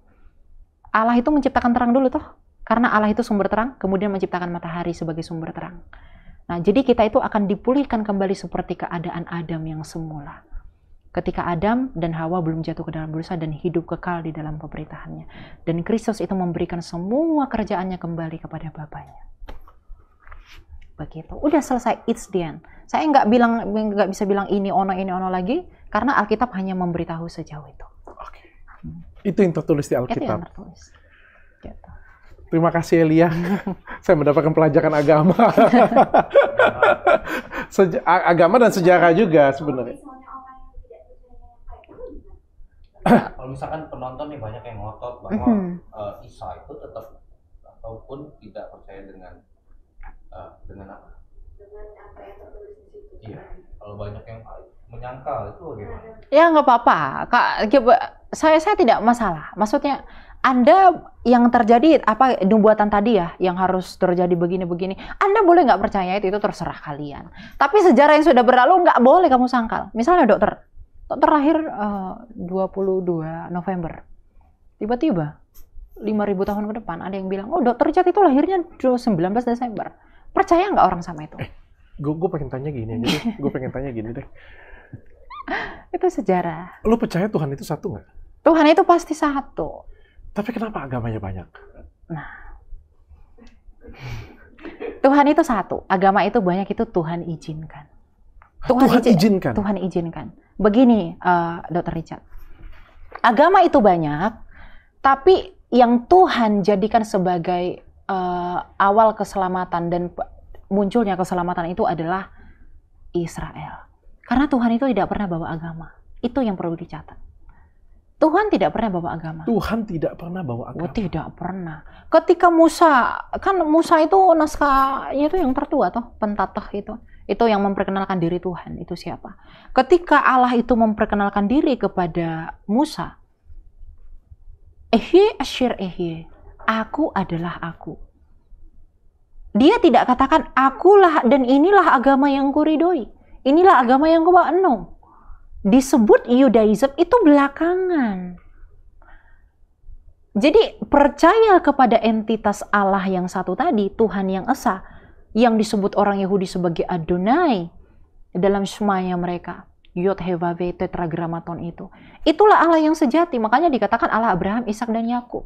Allah itu menciptakan terang dulu toh. Karena Allah itu sumber terang, kemudian menciptakan matahari sebagai sumber terang. Nah, jadi kita itu akan dipulihkan kembali seperti keadaan Adam yang semula. Ketika Adam dan Hawa belum jatuh ke dalam dosa dan hidup kekal di dalam pemerintahannya. Dan Kristus itu memberikan semua kerjaannya kembali kepada Bapaknya. Begitu. Udah selesai, it's the end. Saya nggak bisa bilang ini ono lagi, karena Alkitab hanya memberitahu sejauh itu. Oke. Itu yang tertulis di Alkitab. Itu yang tertulis. Gitu. Terima kasih Elia, saya mendapatkan pelajaran agama. Agama dan sejarah juga sebenarnya. Kalau misalkan penonton nih banyak yang ngotot bahwa Isa itu tetap ataupun tidak percaya dengan apa? Dengan apa yang tertulis di situ. Iya, kalau banyak yang menyangkal itu bagaimana? Ya nggak apa-apa, Kak. Saya tidak masalah. Maksudnya Anda yang terjadi apa nubuatan tadi ya, yang harus terjadi begini-begini. Anda boleh nggak percaya itu terserah kalian. Tapi sejarah yang sudah berlalu nggak boleh kamu sangkal. Misalnya dokter lahir 22 November. Tiba-tiba 5.000 tahun ke depan ada yang bilang, oh dokter Richard itu lahirnya 19 Desember. Percaya nggak orang sama itu? Gue pengen tanya gini aja deh. Gue pengen tanya gini deh. Itu sejarah. Lu percaya Tuhan itu satu nggak? Tuhan itu pasti satu. Tapi kenapa agamanya banyak? Nah, Tuhan itu satu. Agama itu banyak, itu Tuhan izinkan. Tuhan izinkan. Tuhan izinkan. Begini, Dr. Richard. Agama itu banyak, tapi yang Tuhan jadikan sebagai awal keselamatan dan munculnya keselamatan itu adalah Israel. Karena Tuhan itu tidak pernah bawa agama. Itu yang perlu dicatat. Tuhan tidak pernah bawa agama. Tuhan tidak pernah bawa agama. Oh, tidak pernah. Ketika Musa, kan Musa itu naskahnya itu yang tertua toh, Pentateuch itu. Itu yang memperkenalkan diri Tuhan. Itu siapa? Ketika Allah itu memperkenalkan diri kepada Musa, Ehye Asyir Ehye, aku adalah aku. Dia tidak katakan akulah dan inilah agama yang kuridhoi. Inilah agama yang kubawa. No. Disebut Yudaism itu belakangan. Jadi percaya kepada entitas Allah yang satu tadi, Tuhan yang Esa, yang disebut orang Yahudi sebagai Adonai dalam Shema-nya mereka, Yod He Vav He Tetragrammaton itu. Itulah Allah yang sejati, makanya dikatakan Allah Abraham, Ishak dan Yakub.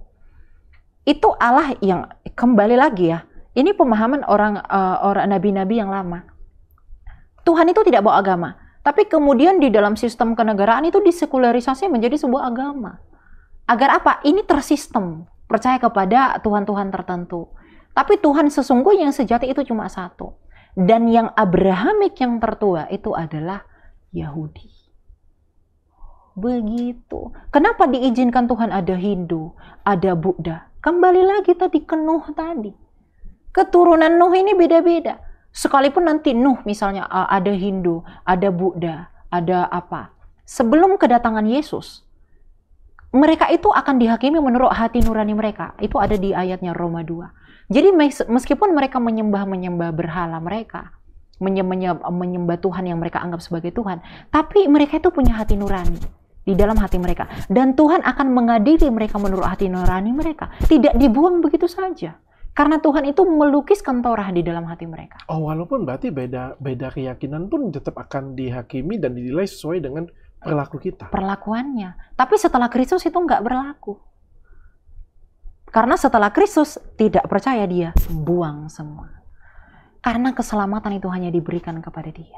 Itu Allah yang kembali lagi ya. Ini pemahaman orang nabi-nabi yang lama. Tuhan itu tidak bawa agama. Tapi kemudian di dalam sistem kenegaraan itu disekularisasi menjadi sebuah agama. Agar apa? Ini tersistem. Percaya kepada Tuhan-Tuhan tertentu. Tapi Tuhan sesungguhnya yang sejati itu cuma satu. Dan yang Abrahamik yang tertua itu adalah Yahudi. Begitu. Kenapa diizinkan Tuhan ada Hindu, ada Buddha? Kembali lagi tadi ke Nuh tadi. Keturunan Nuh ini beda-beda. Sekalipun nanti Nuh misalnya ada Hindu, ada Buddha, ada apa. Sebelum kedatangan Yesus, mereka itu akan dihakimi menurut hati nurani mereka. Itu ada di ayatnya Roma 2. Jadi meskipun mereka menyembah berhala mereka, menyembah Tuhan yang mereka anggap sebagai Tuhan, tapi mereka itu punya hati nurani di dalam hati mereka. Dan Tuhan akan mengadili mereka menurut hati nurani mereka. Tidak dibuang begitu saja. Karena Tuhan itu melukiskan Torah di dalam hati mereka. Oh, walaupun berarti beda keyakinan pun tetap akan dihakimi dan dinilai sesuai dengan perilaku kita. Perlakuannya. Tapi setelah Kristus itu nggak berlaku. Karena setelah Kristus tidak percaya dia, buang semua. Karena keselamatan itu hanya diberikan kepada dia.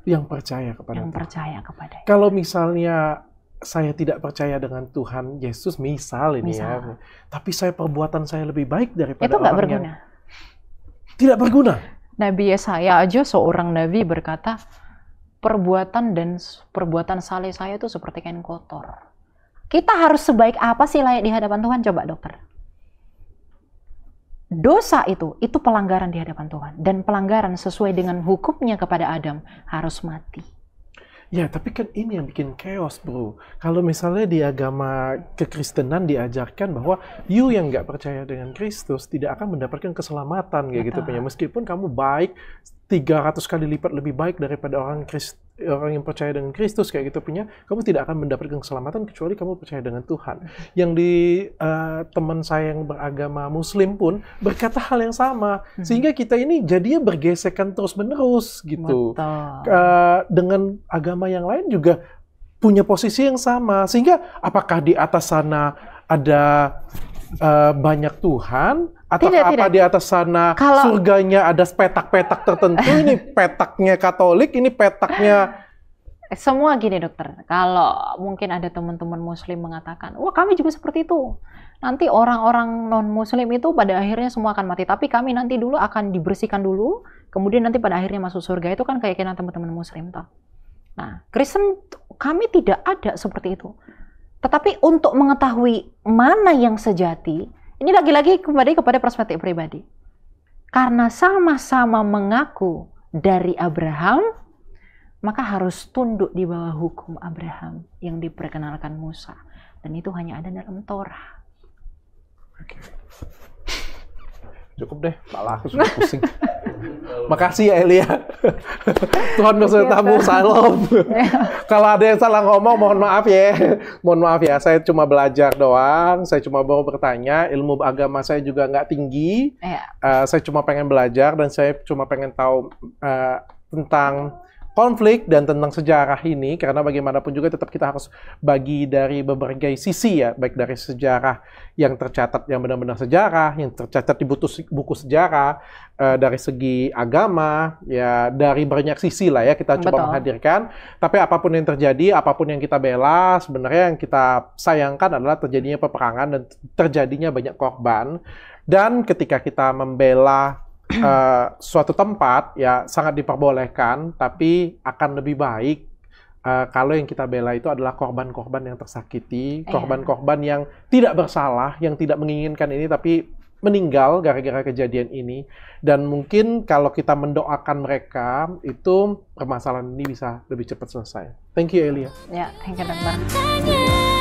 Yang percaya kepada Yang Tuhan. percaya kepada dia. Kalau misalnya saya tidak percaya dengan Tuhan Yesus, misal ini ya, tapi perbuatan saya lebih baik daripada itu nggak orang berguna. yang tidak berguna. Nabi Yesaya aja seorang nabi berkata, perbuatan saleh saya itu seperti kain kotor. Kita harus sebaik apa sih layak di hadapan Tuhan? Coba dokter. Dosa itu pelanggaran di hadapan Tuhan. Dan pelanggaran sesuai dengan hukumnya kepada Adam harus mati. Ya, tapi kan ini yang bikin chaos, bro. Kalau misalnya di agama kekristenan diajarkan bahwa you yang nggak percaya dengan Kristus tidak akan mendapatkan keselamatan kayak gitu punya. Meskipun kamu baik 300 kali lipat lebih baik daripada orang yang percaya dengan Kristus kayak gitu punya, kamu tidak akan mendapatkan keselamatan kecuali kamu percaya dengan Tuhan. Yang di teman saya yang beragama Muslim pun berkata hal yang sama, sehingga kita ini jadinya bergesekan terus-menerus gitu. Dengan agama yang lain juga punya posisi yang sama, sehingga apakah di atas sana ada banyak Tuhan, atau apa di atas sana surganya ada petak-petak tertentu? Ini petaknya Katolik, ini petaknya semua. Gini dokter, kalau mungkin ada teman-teman Muslim mengatakan, wah kami juga seperti itu, nanti orang-orang non-Muslim itu pada akhirnya semua akan mati, tapi kami nanti dulu akan dibersihkan dulu, kemudian nanti pada akhirnya masuk surga. Itu kan keyakinan teman-teman Muslim toh. Nah, Kristen kami tidak ada seperti itu. Tetapi untuk mengetahui mana yang sejati, ini lagi-lagi kembali kepada perspektif pribadi. Karena sama-sama mengaku dari Abraham, maka harus tunduk di bawah hukum Abraham yang diperkenalkan Musa. Dan itu hanya ada dalam Torah. Oke. Cukup deh, kepala aku sudah pusing. Makasih ya Elia. Tuhan bersertamu, salam. Kalau ada yang salah ngomong, mohon maaf ya. Mohon maaf ya, saya cuma belajar doang. Saya cuma mau bertanya. Ilmu agama saya juga nggak tinggi. Saya cuma pengen belajar dan saya cuma pengen tahu tentang konflik dan tentang sejarah ini, karena bagaimanapun juga tetap kita harus bagi dari berbagai sisi ya, baik dari sejarah yang tercatat yang benar-benar sejarah, yang tercatat di buku sejarah, dari segi agama, ya dari banyak sisi lah ya kita coba menghadirkan. Tapi apapun yang terjadi, apapun yang kita bela, sebenarnya yang kita sayangkan adalah terjadinya peperangan dan terjadinya banyak korban. Dan ketika kita membela suatu tempat ya sangat diperbolehkan, tapi akan lebih baik kalau yang kita bela itu adalah korban-korban yang tersakiti, korban-korban yang tidak bersalah, yang tidak menginginkan ini tapi meninggal gara-gara kejadian ini. Dan mungkin kalau kita mendoakan mereka, itu permasalahan ini bisa lebih cepat selesai. Thank you, Elia. Ya, thank you, Dokter.